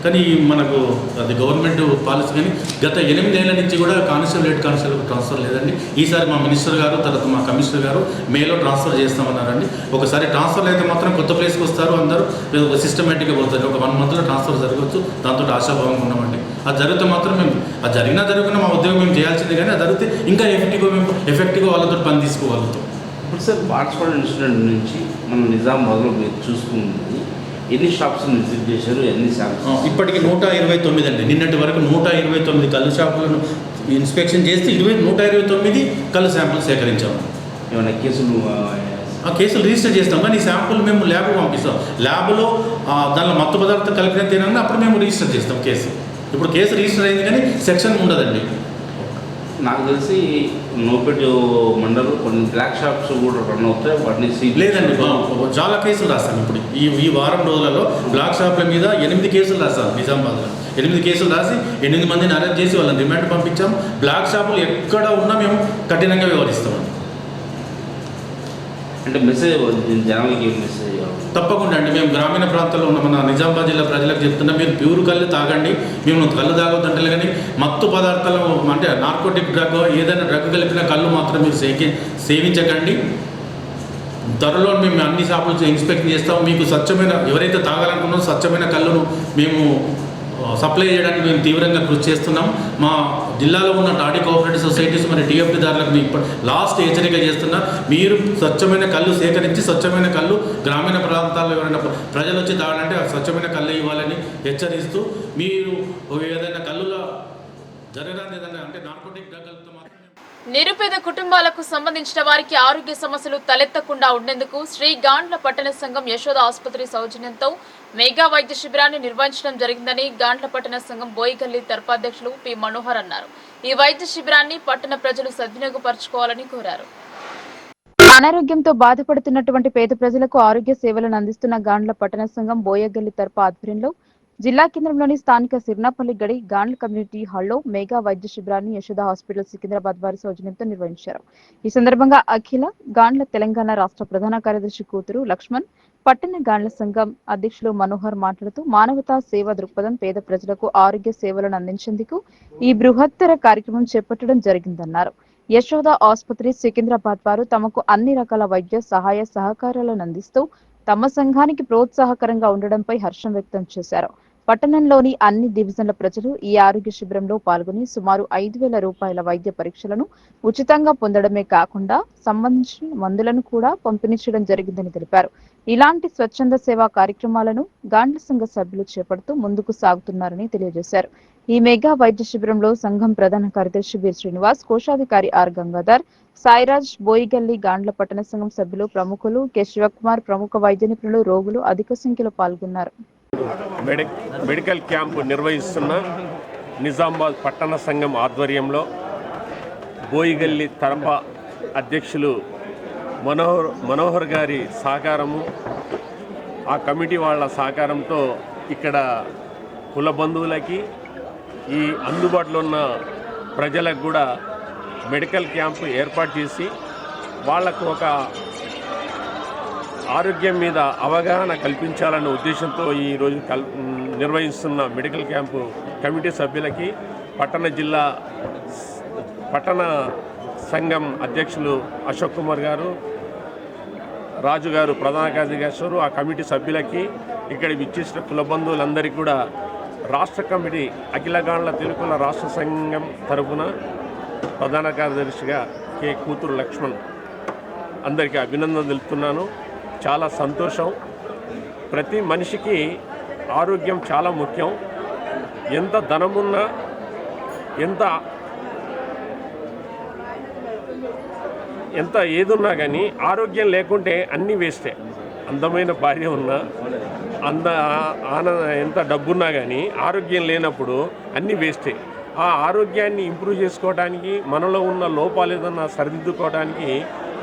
కానీ మనకు అది గవర్నమెంట్ పాలసీ. కానీ గత 8 ఏళ్ల నుంచి కూడా కానిస్టేబుల్, హెడ్ కానిస్టేబుల్ ట్రాన్స్ఫర్ లేదండి. ఈసారి మా మినిస్టర్ గారు, తర్వాత మా కమిషనర్ గారు మేలో ట్రాన్స్ఫర్ చేస్తామన్నారండి. ఒకసారి ట్రాన్స్ఫర్ అయితే మాత్రం కొత్త ప్లేస్కి వస్తారు, అందరూ సిస్టమేటిక్గా పోతారు. ఒక 1 monthలో ట్రాన్స్ఫర్ జరగవచ్చు. దాంతో ఆశాభావంగా ఉన్నామండి. అది జరిగితే మాత్రం మేము అది జరగకుండా మా ఉద్యోగం మేము చేయాల్సిందే, కానీ అది జరిగితే ఇంకా ఎఫెక్టివ్గా వాళ్ళతో పని తీసుకోగలుగుతాం. ఇప్పుడు సార్ బాన్స్వాడ ఇన్సిడెంట్ నుంచి మన నిజామాబాద్లో మీరు చూసుకుంది ఎన్ని షాప్స్ విజిట్ చేశారు, ఎన్ని శాంపుల్స్? ఇప్పటికి 129 అండి. నిన్నటి వరకు 129 కళ్ళు షాపులను ఇన్స్పెక్షన్ చేస్తే 129 కళ్ళు శాంపుల్ సేకరించాము. ఏమైనా కేసులు? కేసులు రిజిస్టర్ చేస్తాం, కానీ ఈ శాంపుల్ మేము ల్యాబ్కు పంపిస్తాం. ల్యాబ్లో దానిలో మత్తు పదార్థం కలిపిన తినగా అప్పుడు మేము రిజిస్టర్ చేస్తాం కేసు. ఇప్పుడు కేసు రిజిస్టర్ అయింది, కానీ సెక్షన్ ఉండదండి. నాకు తెలిసి నోపేట మండలం కొన్ని బ్లాక్ షాప్స్ కూడా రన్ అవుతాయి, వాటిని లేదండి. చాలా కేసులు రాస్తాం. ఇప్పుడు ఈ వారం రోజులలో బ్లాక్ షాప్ల మీద 8 కేసులు రాస్తాం. నిజామాబాద్లో 8 కేసులు రాసి 8 మందిని అరెస్ట్ చేసి వాళ్ళని రిమాండ్ పంపించాము. బ్లాక్ షాపులు ఎక్కడ ఉన్నా మేము కఠినంగా వ్యవహరిస్తామండి. అంటే మెసేజ్ జనాలకి ఏం మెసేజ్ తప్పకుండా అండి. మేము గ్రామీణ ప్రాంతాల్లో ఉన్న మన నిజామాబాద్ జిల్లా ప్రజలకు చెప్తున్నా, మీరు ప్యూర్ కళ్ళు తాగండి. మేము కళ్ళు తాగొద్దంటే కానీ మత్తు పదార్థాలు అంటే నార్కోటిక్ డ్రగ్ ఏదైనా డ్రగ్ కలిపిన కళ్ళు మాత్రం మీరు సేవించకండి. త్వరలో మేము అన్ని షాపులు ఇన్స్పెక్ట్ చేస్తాం. మీకు స్వచ్ఛమైన ఎవరైతే తాగాలనుకున్నారో స్వచ్ఛమైన కళ్ళును మేము సప్లై చేయడానికి మేము తీవ్రంగా కృషి చేస్తున్నాం. మా జిల్లాలో ఉన్న టాడీ కోఆపరేటివ్ సొసైటీస్ మరి టీఎఫ్టీ దారులకు మీకు లాస్ట్ హెచ్చరిక చేస్తున్నా, మీరు స్వచ్ఛమైన కళ్ళు సేకరించి స్వచ్ఛమైన కళ్ళు గ్రామీణ ప్రాంతాల్లో ఎవరైనా ప్రజలు వచ్చి తాగాలంటే ఆ స్వచ్ఛమైన కళ్ళు ఇవ్వాలని హెచ్చరిస్తూ, మీరు ఏదైనా కళ్ళులో జరగడానికి ఏదైనా అంటే నార్కోటిక్ డ్రగ్లతో మాత్రం నిరుపేద కుటుంబాలకు సంబంధించిన వారికి ఆరోగ్య సమస్యలు తలెత్తకుండా ఉండేందుకు శ్రీ గాండ్ల పట్టణ సంఘం యశోద ఆసుపత్రి సౌజన్యంతో మెగా వైద్య శిబిరాన్ని నిర్వహించడం జరిగిందని గాండ్ల పట్టణ సంఘం బోయిగల్లి తరపాధ్యక్షులు పి మనోహర్ అన్నారు. ఈ వైద్య శిబిరాన్ని పట్టణ ప్రజలు సద్వినియోగపరచుకోవాలని కోరారు. అనారోగ్యంతో బాధపడుతున్నటువంటి పేద ప్రజలకు ఆరోగ్య సేవలను అందిస్తున్న గాండ్ల పట్టణ సంఘం బోయగల్లి తరపా ఆధ్వర్యంలో జిల్లా కేంద్రంలోని స్థానిక సిర్నాపల్లి గడి గాండ్ల కమ్యూనిటీ హాల్లో మెగా వైద్య శిబిరాన్ని యశోద హాస్పిటల్ సికింద్రాబాద్ వారి సౌజన్యంతో నిర్వహించారు. ఈ సందర్భంగా అఖిల గాండ్ల తెలంగాణ రాష్ట్ర ప్రధాన కార్యదర్శి కూతురు లక్ష్మణ్, పట్టణ గాండ్ల సంఘం అధ్యక్షులు మనోహర్ మాట్లాడుతూ మానవతా సేవా దృక్పథం పేద ప్రజలకు ఆరోగ్య సేవలను అందించేందుకు ఈ బృహత్తర కార్యక్రమం చేపట్టడం జరిగిందన్నారు. యశోద ఆసుపత్రి సికింద్రాబాద్ వారు తమకు అన్ని రకాల వైద్య సహాయ సహకారాలను అందిస్తూ తమ సంఘానికి ప్రోత్సాహకరంగా ఉండడంపై హర్షం వ్యక్తం చేశారు. పట్టణంలోని అన్ని డివిజన్ల ప్రజలు ఈ ఆరోగ్య శిబిరంలో పాల్గొని సుమారు 5,000 రూపాయల వైద్య పరీక్షలను ఉచితంగా పొందడమే కాకుండా సంబంధించిన మందులను కూడా పంపిణీ చేయడం జరిగిందని తెలిపారు. ఇలాంటి స్వచ్ఛంద సేవా కార్యక్రమాలను గాండ్ల సంఘ సభ్యులు చేపడుతూ ముందుకు సాగుతున్నారని తెలియజేశారు. ఈ మెగా వైద్య శిబిరంలో సంఘం ప్రధాన కార్యదర్శి బి శ్రీనివాస్, కోశాధికారి ఆర్ గంగాధర్, సాయిరాజ్, బోయిగల్లి గాండ్ల పట్టణ సంఘం సభ్యులు, ప్రముఖులు, కె శివకుమార్, ప్రముఖ వైద్య నిపుణులు, రోగులు అధిక సంఖ్యలో పాల్గొన్నారు. మెడికల్ క్యాంపు నిర్వహిస్తున్న నిజామాబాద్ పట్టణ సంఘం ఆధ్వర్యంలో బోయిగల్లి తరపా అధ్యక్షులు మనోహర్ గారి సహకారము, ఆ కమిటీ వాళ్ళ సహకారంతో ఇక్కడ కుల బంధువులకి ఈ అందుబాటులో ఉన్న ప్రజలకు కూడా మెడికల్ క్యాంపు ఏర్పాటు చేసి వాళ్లకు ఒక ఆరోగ్యం మీద అవగాహన కల్పించాలనే ఉద్దేశంతో ఈరోజు నిర్వహిస్తున్న మెడికల్ క్యాంపు కమిటీ సభ్యులకి పట్టణ సంఘం అధ్యక్షులు అశోక్ కుమార్ గారు, రాజు గారు ప్రధాన కార్యదర్శి, ఆ కమిటీ సభ్యులకి ఇక్కడ విచ్చేసిన కుల బంధువులందరికీ కూడా రాష్ట్ర కమిటీ అఖిల గాండ్ల తెలుగుల రాష్ట్ర సంఘం తరఫున ప్రధాన కార్యదర్శిగా కె కూతురు లక్ష్మణ్ అందరికీ అభినందన తెలుపుతున్నాను. చాలా సంతోషం. ప్రతి మనిషికి ఆరోగ్యం చాలా ముఖ్యం. ఎంత ధనమున్నా, ఎంత ఏదున్నా కానీ ఆరోగ్యం లేకుంటే అన్నీ వేస్టే. అందమైన భార్య ఉన్నా, ఎంత డబ్బున్నా కానీ ఆరోగ్యం లేనప్పుడు అన్నీ వేస్టే. ఆ ఆరోగ్యాన్ని ఇంప్రూవ్ చేసుకోవడానికి, మనలో ఉన్న లోపాలు ఏదన్నా సరిదిద్దుకోవడానికి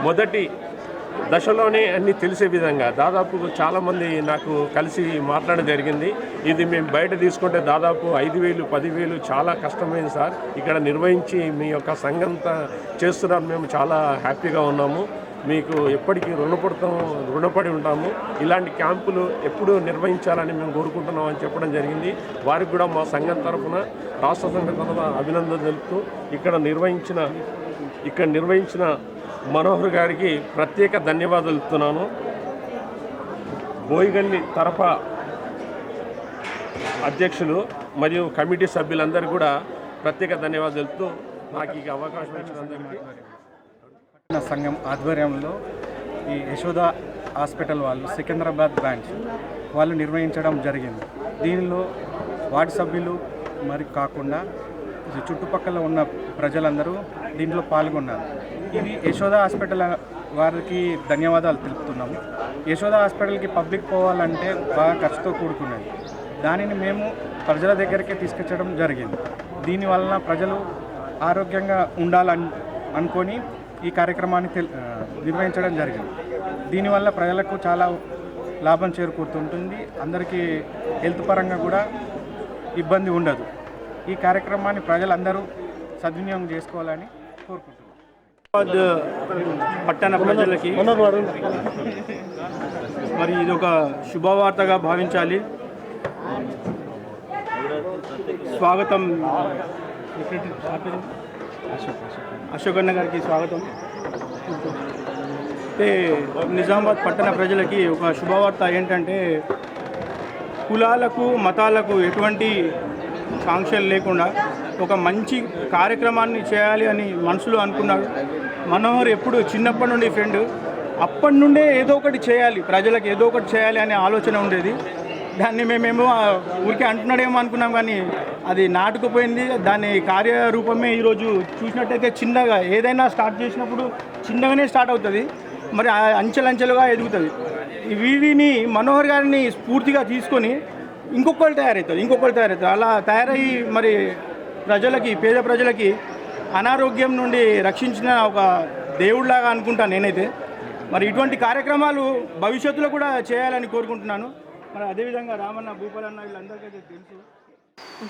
మొదటి దశలోనే అన్నీ తెలిసే విధంగా దాదాపు చాలామంది నాకు కలిసి మాట్లాడడం జరిగింది. ఇది మేము బయట తీసుకుంటే దాదాపు 5,000, 10,000 చాలా కష్టమైంది సార్. ఇక్కడ నిర్వహించి మీ యొక్క సంఘంతా చేస్తున్నారు, మేము చాలా హ్యాపీగా ఉన్నాము, మీకు ఎప్పటికీ రుణపడి ఉంటాము. ఇలాంటి క్యాంపులు ఎప్పుడూ నిర్వహించాలని మేము కోరుకుంటున్నాం అని చెప్పడం జరిగింది. వారికి కూడా మా సంఘం తరఫున, రాష్ట్ర సంఘం తరఫున అభినందన తెలుపుతూ ఇక్కడ నిర్వహించిన మనోహర్ గారికి ప్రత్యేక ధన్యవాదాలు ఇస్తున్నాను. బోయిగల్లి తరఫా అధ్యక్షులు మరియు కమిటీ సభ్యులందరూ కూడా ప్రత్యేక ధన్యవాదాలు తెలుపుతూ నాకు ఈ అవకాశం ఇచ్చినందుకు. సంఘం ఆధ్వర్యంలో ఈ యశోద హాస్పిటల్ వాళ్ళు సికింద్రాబాద్ బ్రాంచ్ వాళ్ళు నిర్వహించడం జరిగింది. దీనిలో వార్డు సభ్యులు మరి కాకుండా చుట్టుపక్కల ఉన్న ప్రజలందరూ దీంట్లో పాల్గొన్నారు. ఇది యశోద హాస్పిటల్ వారికి ధన్యవాదాలు తెలుపుతున్నాము. యశోద హాస్పిటల్కి పబ్లిక్ పోవాలంటే బాగా ఖర్చుతో కూడుకున్నది. దానిని మేము ప్రజల దగ్గరికి తీసుకొచ్చడం జరిగింది. దీనివలన ప్రజలు ఆరోగ్యంగా ఉండాలని అనుకొని ఈ కార్యక్రమాన్ని నిర్వహించడం జరిగింది. దీనివల్ల ప్రజలకు చాలా లాభం చేకూరుతుంటుంది. అందరికీ హెల్త్ పరంగా కూడా ఇబ్బంది ఉండదు. ఈ కార్యక్రమాన్ని ప్రజలందరూ సద్వినియోగం చేసుకోవాలని కోరుకుంటున్నాను. పట్టణ ప్రజలకి మరి ఇది ఒక శుభవార్తగా భావించాలి. స్వాగతం అశోక్ అన్న గారికి స్వాగతం. అంటే నిజామాబాద్ పట్టణ ప్రజలకి ఒక శుభవార్త ఏంటంటే కులాలకు మతాలకు ఎటువంటి కాంక్షలు లేకుండా ఒక మంచి కార్యక్రమాన్ని చేయాలి అని మనసులో అనుకున్నాడు. మనోహర్ ఎప్పుడు చిన్నప్పటి నుండి ఫ్రెండ్, అప్పటి నుండే ఏదో ఒకటి చేయాలి, ప్రజలకు ఏదో ఒకటి చేయాలి అనే ఆలోచన ఉండేది. దాన్ని మేమేమో ఊరికే అంటున్నాడేమో అనుకున్నాం, కానీ అది నాటుకుపోయింది. దాని కార్యరూపమే ఈరోజు చూసినట్టయితే చిన్నగా ఏదైనా స్టార్ట్ చేసినప్పుడు చిన్నగానే స్టార్ట్ అవుతుంది, మరి అంచెలంచెలుగా ఎదుగుతుంది. వీటిని మనోహర్ గారిని స్ఫూర్తిగా తీసుకొని ఇంకొకరు తయారవుతారు. అలా తయారయ్యి మరి ప్రజలకి, పేద ప్రజలకి అనారోగ్యం నుండి రక్షించిన ఒక దేవుడిలాగా అనుకుంటాను నేనైతే. మరి ఇటువంటి కార్యక్రమాలు భవిష్యత్తులో కూడా చేయాలని కోరుకుంటున్నాను. మరి అదేవిధంగా రామన్న, భూపాలన్న వీళ్ళందరికీ తెలుసు.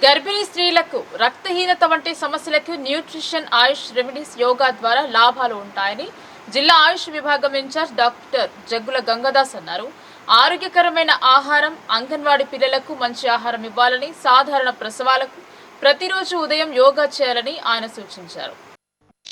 గర్భిణీ స్త్రీలకు రక్తహీనత వంటి సమస్యలకు న్యూట్రిషన్ ఆయుష్ రెమెడీస్ యోగా ద్వారా లాభాలు ఉంటాయని జిల్లా ఆయుష్ విభాగం ఇన్ఛార్జ్ డాక్టర్ జగ్గుల గంగదాస్ అన్నారు. ఆరోగ్యకరమైన ఆహారం, అంగన్వాడీ పిల్లలకు మంచి ఆహారం ఇవ్వాలని, సాధారణ ప్రసవాలకు ప్రతిరోజు ఉదయం యోగా చేయాలని ఆయన సూచించారు.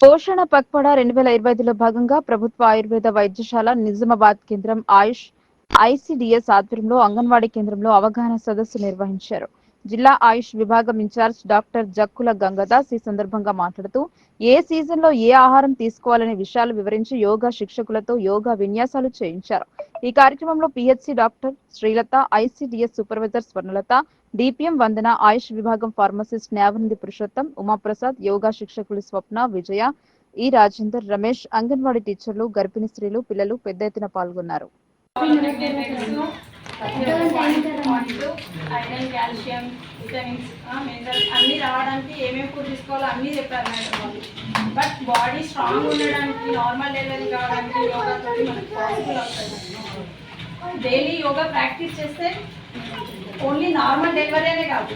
పోషణ పక్వాడా 2025లో భాగంగా ప్రభుత్వ ఆయుర్వేద వైద్యశాల నిజామాబాద్ కేంద్రం ఆయుష్ ICDS ఆధ్వర్యంలో అంగన్వాడీ కేంద్రంలో అవగాహన సదస్సు నిర్వహించారు. జిల్లా ఆయుష్ విభాగం ఇన్ఛార్జ్ డాక్టర్ జక్కుల గంగదాస్ ఈ సందర్భంగా మాట్లాడుతూ ఏ సీజన్లో ఏ ఆహారం తీసుకోవాలనే విషయాలు వివరించి యోగా శిక్షకులతో యోగా విన్యాసాలు చేయించారు. ఈ కార్యక్రమంలో PHC doctor Srilatha, ICDS supervisor Swarnalatha, DPM వందన, ఆయుష్ విభాగం ఫార్మసిస్ట్ న్యావనంది పురుషోత్తం, ఉమాప్రసాద్, యోగా శిక్షకులు స్వప్న, విజయ, ఈ రాజేందర్, రమేష్, అంగన్వాడీ టీచర్లు, గర్భిణీ స్త్రీలు, పిల్లలు పెద్ద ఎత్తున పాల్గొన్నారు. ఐరన్, కాల్షియం, విటమిన్స్, మినరల్స్ అన్నీ రావడానికి ఏమేమి ఫుడ్ తీసుకోవాలో అన్నీ చెప్పారు మేడం వాళ్ళు. బట్ బాడీ స్ట్రాంగ్ ఉండడానికి, నార్మల్ డెలివరీ కావడానికి యోగా తోటి మనకు పాసిబుల్ అవుతుంది. డైలీ యోగా ప్రాక్టీస్ చేస్తే ఓన్లీ నార్మల్ డెలివరీ అనే కాదు,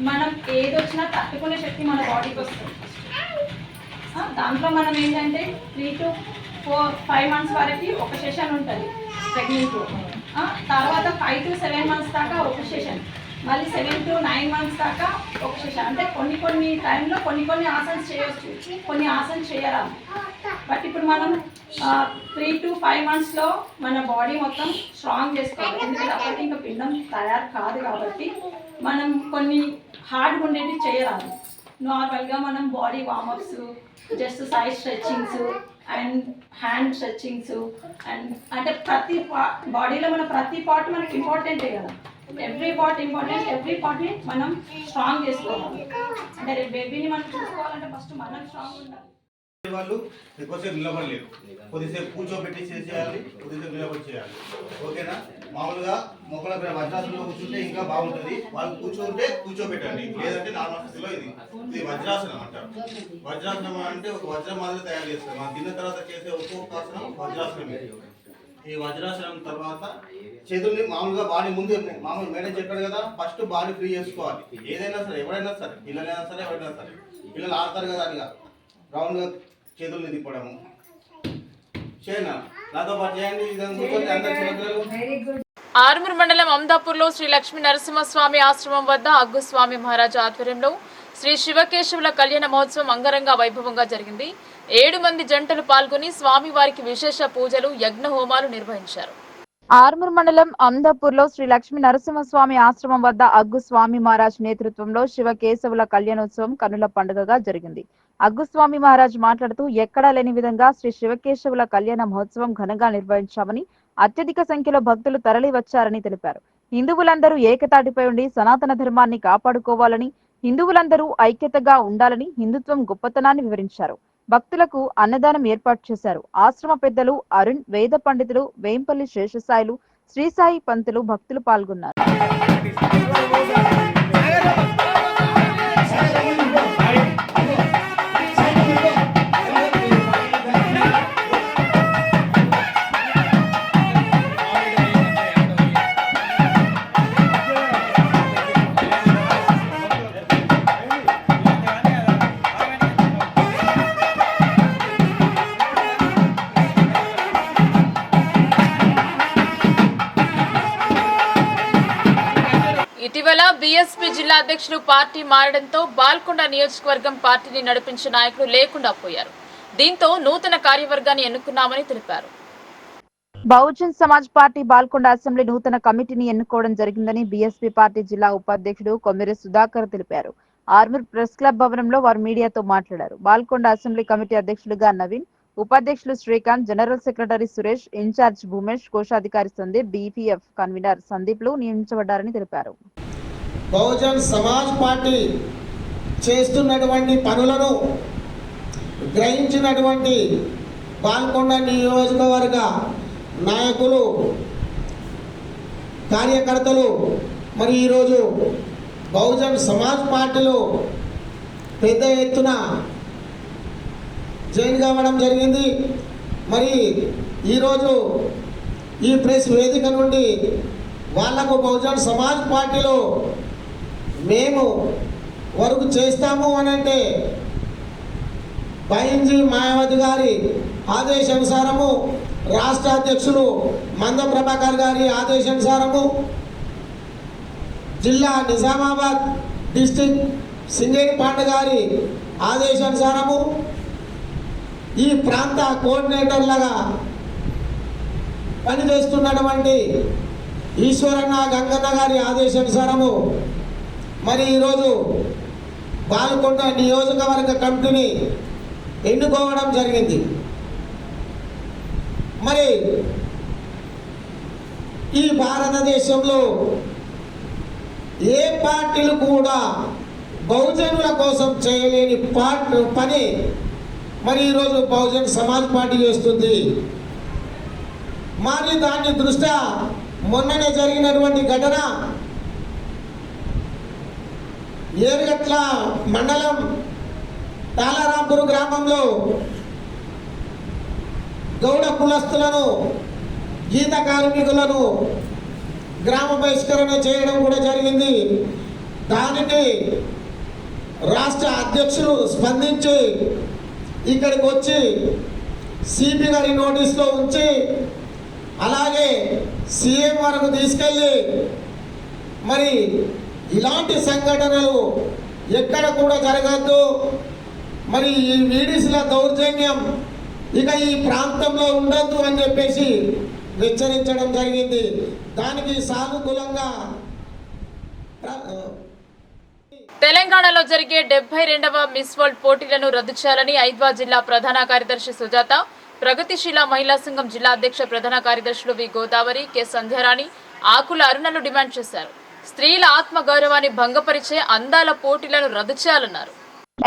మనం ఏది వచ్చినా తట్టుకునే శక్తి మన బాడీకి వస్తుంది. దాంట్లో మనం ఏంటంటే 3 to 5 months వరకు ఒక సెషన్ ఉంటుంది ప్రెగ్నెంట్. తర్వాత 5 to 7 months దాకా ఒక సెషన్, మళ్ళీ 7 to 9 months దాకా ఒక సెషన్. అంటే కొన్ని టైంలో కొన్ని ఆసన్స్ చేయొచ్చు, కొన్ని ఆసన్స్ చేయరాదు. బట్ ఇప్పుడు మనం 3 to 5 monthsలో మన బాడీ మొత్తం స్ట్రాంగ్ చేసుకోవాలి. ఎందుకంటే అప్పటికి ఇంకా పిండం తయారు కాదు కాబట్టి మనం కొన్ని హార్డ్గా ఉండేవి చేయరాదు. నార్మల్గా మనం body warm-ups, just side stretchings and hand stretchings and అంటే ప్రతి బాడీలో మన ప్రతి పార్ట్ మనకి ఇంపార్టెంటే కదా. ఎవ్రీ పార్ట్ ఇంపార్టెంట్, ఎవ్రీ పార్ట్ని మనం స్ట్రాంగ్ చేసుకోవాలి. అంటే బేబీని మనం చూసుకోవాలంటే ఫస్ట్ మనం స్ట్రాంగ్ ఉండాలి. వాళ్ళు ఎక్కువసేపు నిలబడలేరు, కొద్దిసేపు కూర్చోబెట్టి చేయాలి, కొద్దిసేపు నిలబడి చేయాలి. ఓకేనా? మామూలుగా మొక్కల వజ్రాసనంలో కూర్చుంటే ఇంకా బాగుంటుంది. వాళ్ళు కూర్చుంటే కూర్చోబెట్టండి, లేదంటే నార్మల్ స్థితిలో ఇది వజ్రాసనం అంటారు. వజ్రాసనం అంటే ఒక వజ్రం మాదిరి తయారు చేస్తారు. మనం తిన్న తర్వాత చేసే ఒక్కొక్క ఆసనం వజ్రాసనం. ఈ వజ్రాసనం తర్వాత చేతుల్ని మామూలుగా బాడీ ముందు మామూలు మేడం చెప్పాడు కదా, ఫస్ట్ బాడీ ఫ్రీ చేసుకోవాలి. ఏదైనా సరే, ఎవరైనా సరే, పిల్లలైనా సరే, ఎవరైనా సరే, పిల్లలు ఆడతారు కదా, అదిగా రౌండ్గా చేతుల్ని తిప్పడము చేయనా, నాతో పాటు చేయండి. ఆర్మూర్ మండలం అమదాపూర్లో శ్రీ లక్ష్మీ నరసింహస్వామి ఆశ్రమం వద్ద అగ్గుస్వామి మహారాజు ఆధ్వర్యంలో శ్రీ శివకేశవుల కళ్యాణ మహోత్సవం అంగరంగ వైభవంగా జరిగింది. 7 మంది జంటలు పాల్గొని స్వామి వారికి విశేష పూజలు, యజ్ఞ హోమాలు నిర్వహించారు. ఆర్మూర్ మండలం అమదాపూర్లో శ్రీ లక్ష్మీ నరసింహస్వామి ఆశ్రమం వద్ద అగ్గుస్వామి మహారాజ్ నేతృత్వంలో శివకేశవుల కళ్యాణోత్సవం కన్నుల పండుగగా జరిగింది. అగ్గుస్వామి మహారాజ్ మాట్లాడుతూ ఎక్కడా లేని విధంగా శ్రీ శివకేశవుల కళ్యాణ మహోత్సవం ఘనంగా నిర్వహించామని, అత్యధిక సంఖ్యలో భక్తులు తరలి వచ్చారని తెలిపారు. హిందువులందరూ ఏకతాటిపై ఉండి సనాతన ధర్మాన్ని కాపాడుకోవాలని, హిందువులందరూ ఐక్యతగా ఉండాలని హిందుత్వం గొప్పతనాన్ని వివరించారు. భక్తులకు అన్నదానం ఏర్పాటు చేశారు. ఆశ్రమ పెద్దలు అరుణ్, వేద పండితులు వేంపల్లి శేషసాయిలు, శ్రీసాయి పంతులు భక్తులు పాల్గొన్నారు. ఇటీవల బీఎస్పీ జిల్లా అధ్యక్షులు పార్టీ మారడంతో బాల్కొండ నియోజకవర్గం పార్టీని నడిపించే నాయకులు లేకుండా పోయారు. దీంతో నూతన కార్యవర్గాన్ని ఎన్నుకున్నామని తెలిపారు. బహుజన్ సమాజ్ పార్టీ బాల్కొండ అసెంబ్లీ నూతన కమిటీని ఎన్నుకోవడం జరిగిందని బీఎస్పీ పార్టీ జిల్లా ఉపాధ్యక్షుడు కొమ్మిరి సుధాకర్ తెలిపారు. ఆర్మూర్ ప్రెస్ క్లబ్ భవనంలో వారు మీడియాతో మాట్లాడారు. బాల్కొండ అసెంబ్లీ కమిటీ అధ్యక్షులుగా నవీన్, ఉపాధ్యక్షులు Srikanth, general secretary Suresh, incharge Bhumesh, కోశాధికారి సందీప్, బీపీఎఫ్ కన్వీనర్ సందీప్లు నియమించబడ్డారని తెలిపారు. బహుజన్ సమాజ్ పార్టీ చేస్తున్నటువంటి పనులను గ్రహించినటువంటి బాల్కొండ నియోజకవర్గ నాయకులు, కార్యకర్తలు మరి ఈరోజు బహుజన్ సమాజ్ పార్టీలో పెద్ద ఎత్తున జాయిన్ కావడం జరిగింది. మరి ఈరోజు ఈ ప్రెస్ వేదిక నుండి వాళ్లకు బహుజన్ సమాజ్ పార్టీలో మేము వరకు చేస్తాము అని అంటే బైంజీ మాయావతి గారి ఆదేశానుసారము, రాష్ట్ర అధ్యక్షులు మంద ప్రభాకర్ గారి ఆదేశానుసారము, జిల్లా నిజామాబాద్ డిస్టిక్ సింగేరి పాండ గారి ఆదేశానుసారము, ఈ ప్రాంత కోఆర్డినేటర్లుగా పనిచేస్తున్నటువంటి ఈశ్వరన్న గంగన్న గారి ఆదేశానుసారము మరి ఈరోజు బాల్కొండ నియోజకవర్గ కమిటీని ఎన్నుకోవడం జరిగింది. మరి ఈ భారతదేశంలో ఏ పార్టీలు కూడా బహుజనుల కోసం చేయలేని పని మరి ఈరోజు బహుజన్ సమాజ్ పార్టీ చేస్తుంది. మరి దాని దృష్ట్యా మొన్ననే జరిగినటువంటి ఘటన ఏరుగట్ల మండలం తాళరాంపూర్ గ్రామంలో గౌడ కులస్తులను, గీత కార్మికులను గ్రామ బహిష్కరణ చేయడం కూడా జరిగింది. దానికి రాష్ట్ర అధ్యక్షులు స్పందించి ఇక్కడికి వచ్చి సిపి గారి నోటీస్లో ఉంచి అలాగే సీఎం వరకు తీసుకెళ్ళి మరి ఇలాంటి సంఘటనలు ఎక్కడ కూడా జరగద్దు, మరి ఈ వీడిస్ల దౌర్జన్యం ఇక ఈ ప్రాంతంలో ఉండద్దు అని చెప్పేసి హెచ్చరించడం జరిగింది. దానికి సానుకూలంగా తెలంగాణలో జరిగే 72వ మిస్ వరల్డ్ పోటీలను రద్దు చేయాలని ఐద్వా జిల్లా ప్రధాన కార్యదర్శి సుజాత, ప్రగతిశీల మహిళా సంఘం జిల్లా అధ్యక్ష ప్రధాన కార్యదర్శులు వి గోదావరి, కె సంధ్యారాణి, ఆకుల అరుణలు డిమాండ్ చేశారు. స్త్రీల ఆత్మగౌరవాన్ని భంగపరిచే అందాల పోటీలను రద్దు చేయాలన్నారు.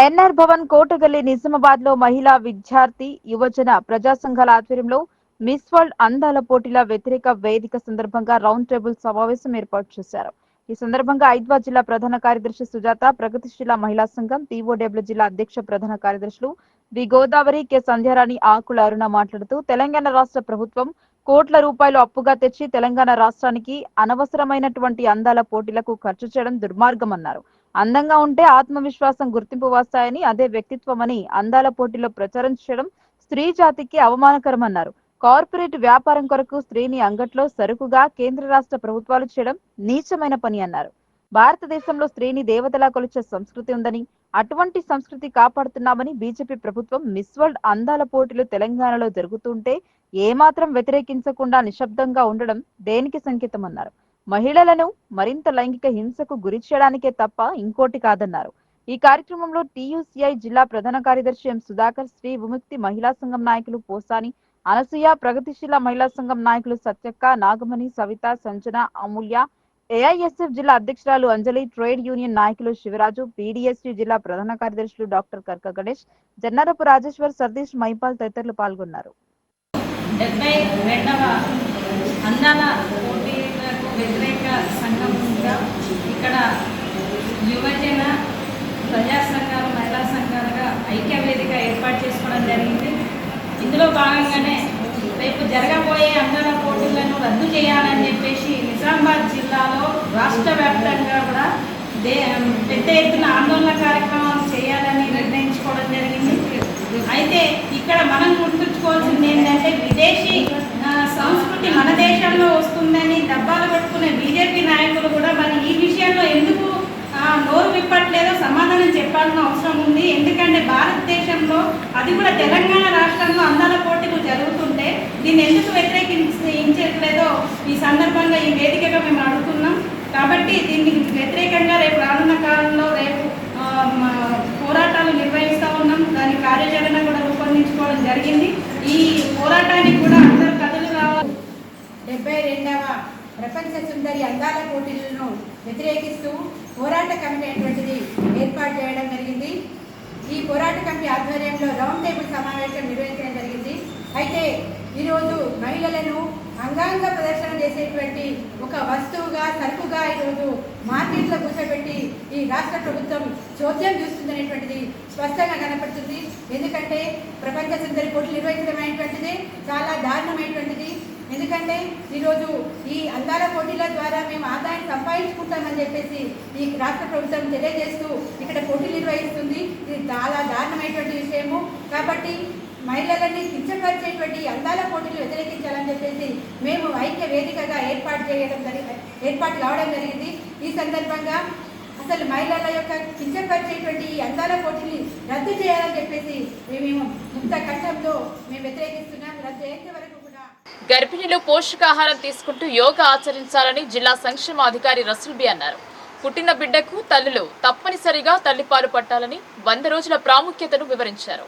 ఎన్ఆర్ భవన్ కోటగల్లి నిజామాబాద్ లో మహిళా విద్యార్థి యువజన ప్రజా సంఘాల ఆధ్వర్యంలో మిస్ వరల్డ్ అందాల పోటీల వ్యతిరేక వేదిక సందర్భంగా రౌండ్ టేబుల్ సమావేశం ఏర్పాటు చేశారు. ఈ సందర్భంగా ఐద్వా జిల్లా ప్రధాన కార్యదర్శి సుజాత, ప్రగతిశీల మహిళా సంఘం టీఓడబ్ల్యూ జిల్లా అధ్యక్ష ప్రధాన కార్యదర్శులు వి గోదావరి, కె సంధ్యారాణి, ఆకుల అరుణ మాట్లాడుతూ తెలంగాణ రాష్ట్ర ప్రభుత్వం కోట్ల రూపాయలు అప్పుగా తెచ్చి తెలంగాణ రాష్ట్రానికి అనవసరమైనటువంటి అందాల పోటీలకు ఖర్చు చేయడం దుర్మార్గమన్నారు. అందంగా ఉంటే ఆత్మవిశ్వాసం, గుర్తింపు వస్తాయని, అదే వ్యక్తిత్వమని అందాల పోటీలో ప్రచారం చేయడం స్త్రీ జాతికి అవమానకరమన్నారు. కార్పొరేట్ వ్యాపారం కొరకు స్త్రీని అంగట్లో సరుకుగా కేంద్ర రాష్ట్ర ప్రభుత్వాలు చేయడం నీచమైన పని అన్నారు. భారతదేశంలో స్త్రీని దేవతలా కొలిచే సంస్కృతి ఉందని, అటువంటి సంస్కృతి కాపాడుతున్నామని బీజేపీ ప్రభుత్వం మిస్ వరల్డ్ అందాల పోటీలు తెలంగాణలో జరుగుతుంటే ఏమాత్రం వ్యతిరేకించకుండా నిశ్శబ్దంగా ఉండడం దేనికి సంకేతం అన్నారు. మహిళలను మరింత లైంగిక హింసకు గురి చేయడానికే తప్ప ఇంకోటి కాదన్నారు. ఈ కార్యక్రమంలో టీయూసీఐ జిల్లా ప్రధాన కార్యదర్శి ఎం సుధాకర్, శ్రీ విముక్తి మహిళా సంఘం నాయకులు పోసాని అనసూయ, ప్రగతిశీల మహిళా సంఘం నాయకులు సత్యక్క, నాగమణి, సవిత, సంజన, అమూల్య, ఏఐఎస్ఎఫ్ జిల్లా అధ్యక్షురాలు అంజలి, ట్రేడ్ యూనియన్ నాయకులు శివరాజు, పీడీఎస్యూ జిల్లా ప్రధాన కార్యదర్శులు డాక్టర్ కర్క గణేష్, జన్నారపు రాజేశ్వర్, సతీష్, మైపాల్ తదితరులు పాల్గొన్నారు. 72వ అందాల పోటీలకు వ్యతిరేక సంఘంగా ఇక్కడ యువజన ప్రజా సంఘాలు, మహిళా సంఘాలుగా ఐక్య వేదిక ఏర్పాటు చేసుకోవడం జరిగింది. ఇందులో భాగంగానే రేపు జరగబోయే అందాల పోటీలను రద్దు చేయాలని చెప్పేసి నిజామాబాద్ జిల్లాలో రాష్ట్ర వ్యాప్తంగా కూడా పెద్ద ఎత్తున ఆందోళన కార్యక్రమాలు చేయాలని నిర్ణయించుకోవడం జరిగింది. అయితే ఇక్కడ మనం గుర్తుంచుకోవాల్సింది ఏంటంటే విదేశీ సంస్కృతి మన దేశంలో వస్తుందని డబ్బాలు పెట్టుకునే బీజేపీ నాయకులు కూడా మరి ఈ విషయంలో ఎందుకు నోరు విప్పట్లేదో సమాధానం చెప్పాల్సిన అవసరం ఉంది. ఎందుకంటే భారతదేశంలో అది కూడా తెలంగాణ రాష్ట్రంలో అందాల పోటీలు జరుగుతుంటే దీన్ని ఎందుకు వ్యతిరేకించట్లేదో ఈ సందర్భంగా ఈ వేదికగా మేము అడుగుతున్నాం. కాబట్టి దీనికి వ్యతిరేకంగా రేపు రానున్న కాలంలో రేపు పోరాటాలు నిర్వహిస్తూ ఉన్నాం. దాని కార్యాచరణ కూడా రూపొందించుకోవడం జరిగింది. ఈ పోరాటానికి కూడా అందరూ కథలు రావాలి. 72వ ప్రపంచ సుందరి అందాల పోటీలను వ్యతిరేకిస్తూ పోరాట కమిటీ అనేటువంటిది ఏర్పాటు చేయడం జరిగింది. ఈ పోరాట కమిటీ ఆధ్వర్యంలో రౌండ్ టేబుల్ సమావేశం నిర్వహించడం జరిగింది. అయితే ఈరోజు మహిళలను అంగాంగ ప్రదర్శన చేసేటువంటి ఒక వస్తువుగా సరుకుగా ఈరోజు మార్కెట్లో కూర్చోబెట్టి ఈ రాష్ట్ర ప్రభుత్వం చోద్యం చూస్తుందనేటువంటిది స్పష్టంగా కనపడుతుంది. ఎందుకంటే ప్రపంచ సుందరి పోటీలు నిర్వహించడం అనేటువంటిది చాలా దారుణమైనటువంటిది. ఎందుకంటే ఈరోజు ఈ అందాల పోటీల ద్వారా మేము ఆదాయం సంపాదించుకుంటామని చెప్పేసి ఈ రాష్ట్ర ప్రభుత్వం తెలియజేస్తూ ఇక్కడ పోటీలు నిర్వహిస్తుంది. ఇది చాలా దారుణమైనటువంటి విషయము. కాబట్టి మహిళలని కించపరిచేటువంటి అందాల పోటీలు వ్యతిరేకించాలని చెప్పేసి మేము ఐక్య వేదికగా ఏర్పాటు కావడం జరిగింది. ఈ సందర్భంగా అసలు మహిళల యొక్క కించపరిచేటువంటి ఈ అందాల పోటీని రద్దు చేయాలని చెప్పేసి మేము ముక్త కంఠంతో మేము వ్యతిరేకిస్తున్నాం. రద్దు అయ్యేంత వరకు కూడా గర్భిణీలు పోషకాహారం తీసుకుంటూ యోగా ఆచరించాలని జిల్లా సంక్షేమాధికారి రసూల్ బి అన్నారు. పుట్టిన బిడ్డకు తల్లులు తప్పనిసరిగా తల్లిపాలు పట్టాలని 100 రోజుల ప్రాముఖ్యతను వివరించారు.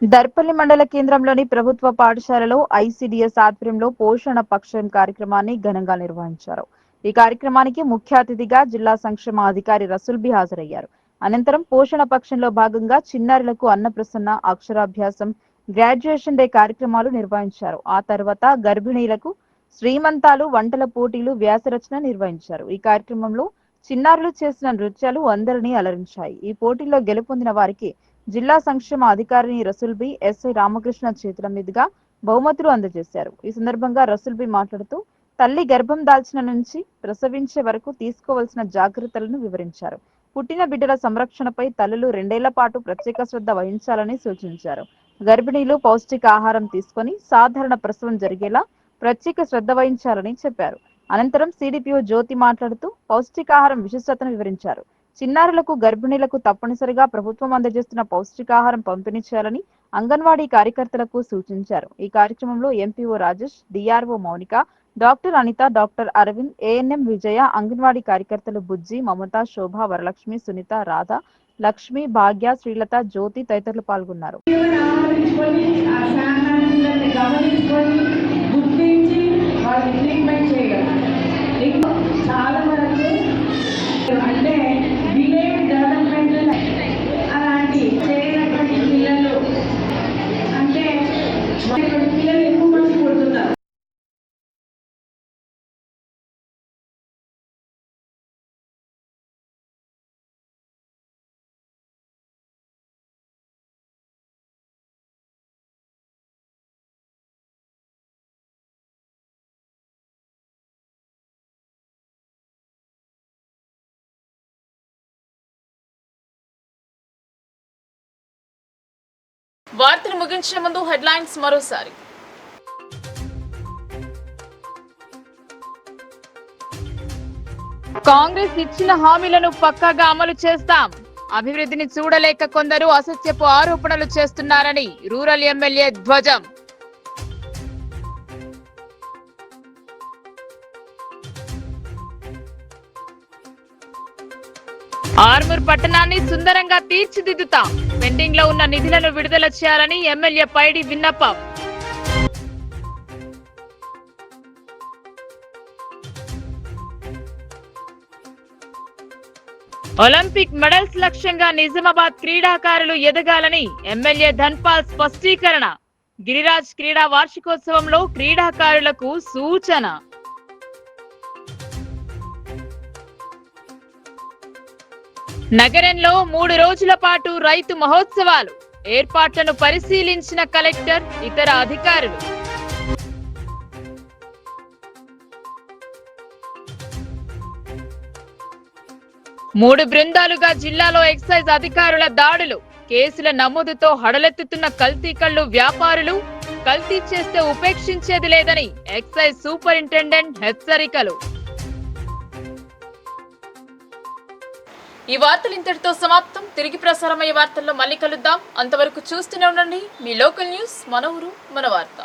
దర్పల్లి మండల కేంద్రంలోని ప్రభుత్వ పాఠశాలలో ఐసిడిఎస్ ఆధ్వర్యంలో పోషణ పక్షం కార్యక్రమాన్ని ఘనంగా నిర్వహించారు. ఈ కార్యక్రమానికి ముఖ్య అతిథిగా జిల్లా సంక్షేమ అధికారి రసూల్ బి హాజరయ్యారు. అనంతరం పోషణ పక్షంలో భాగంగా చిన్నారులకు అన్నప్రసన్న, అక్షరాభ్యాసం, గ్రాడ్యుయేషన్ డే కార్యక్రమాలు నిర్వహించారు. ఆ తర్వాత గర్భిణీలకు శ్రీమంతాలు, వంటల పోటీలు, వ్యాసరచన నిర్వహించారు. ఈ కార్యక్రమంలో చిన్నారులు చేసిన నృత్యాలు అందరినీ అలరించాయి. ఈ పోటీల్లో గెలుపొందిన వారికి జిల్లా సంక్షేమ అధికారిని రసూల్ బి, ఎస్ఐ రామకృష్ణ చేతుల మీదుగా బహుమతులు అందజేశారు. ఈ సందర్భంగా రసూల్ బి మాట్లాడుతూ తల్లి గర్భం దాల్చిన నుంచి ప్రసవించే వరకు తీసుకోవాల్సిన జాగ్రత్తలను వివరించారు. పుట్టిన బిడ్డల సంరక్షణపై తల్లులు 2 ఏళ్ల పాటు ప్రత్యేక శ్రద్ధ వహించాలని సూచించారు. గర్భిణీలు పౌష్టికాహారం తీసుకొని సాధారణ ప్రసవం జరిగేలా ప్రత్యేక శ్రద్ధ వహించాలని చెప్పారు. అనంతరం సిడిపిఓ జ్యోతి మాట్లాడుతూ పౌష్టికాహారం విశిష్టతను వివరించారు. చిన్నారులకు, గర్భిణీలకు తప్పనిసరిగా ప్రభుత్వం అందజేస్తున్న పౌష్టికాహారం పంపిణీ చేయాలని అంగన్వాడీ కార్యకర్తలకు సూచించారు. ఈ కార్యక్రమంలో MPO Rajesh, DRO Mounika, doctor Anitha, doctor Aravind, ANM Vijaya, anganwadi కార్యకర్తలు బుజ్జి, మమత, శోభ, వరలక్ష్మి, సునీత, రాధ, లక్ష్మి, భాగ్య, శ్రీలత, జ్యోతి తదితరులు పాల్గొన్నారు. అంటే విలేజ్ డెవలప్మెంట్ అలాంటి చేయనటువంటి పిల్లలు అంటే పిల్లలు ఎక్కువ మంది పుడుతున్నారు. వార్తలు ముగించే ముందు హెడ్లైన్స్ మరోసారి. కాంగ్రెస్ ఇచ్చిన హామీలను పక్కాగా అమలు చేస్తాం. అభివృద్ధిని చూడలేక కొందరు అసత్యపు ఆరోపణలు చేస్తున్నారని రూరల్ ఎమ్మెల్యే ధ్వజం. ఆర్మూర్ పట్టణాన్ని సుందరంగా తీర్చిదిద్దుతాం. పెండింగ్ లో ఉన్న నిధులను విడుదల చేయాలని ఎమ్మెల్యే పైడి విన్నపం. ఒలింపిక్ మెడల్స్ లక్ష్యంగా నిజామాబాద్ క్రీడాకారులు ఎదగాలని ఎమ్మెల్యే ధన్పాల్ స్పష్టీకరణ. గిరిరాజ్ క్రీడా వార్షికోత్సవంలో క్రీడాకారులకు సూచన. నగరంలో 3 రోజుల పాటు రైతు మహోత్సవాలు. ఏర్పాట్లను పరిశీలించిన కలెక్టర్, ఇతర అధికారులు. మూడు బృందాలుగా జిల్లాలో ఎక్సైజ్ అధికారుల దాడులు. కేసుల నమోదుతో హడలెత్తుతున్న కల్తీ కల్లు వ్యాపారులు. కల్తీ చేస్తే ఉపేక్షించేది లేదని ఎక్సైజ్ సూపరింటెండెంట్ హెచ్చరికలు. ఈ వార్తలు ఇంతటితో సమాప్తం. తిరిగి ప్రసారమయ్యే వార్తల్లో మళ్ళీ కలుద్దాం. అంతవరకు చూస్తూనే ఉండండి మీ లోకల్ న్యూస్, మన ఊరు మన వార్త.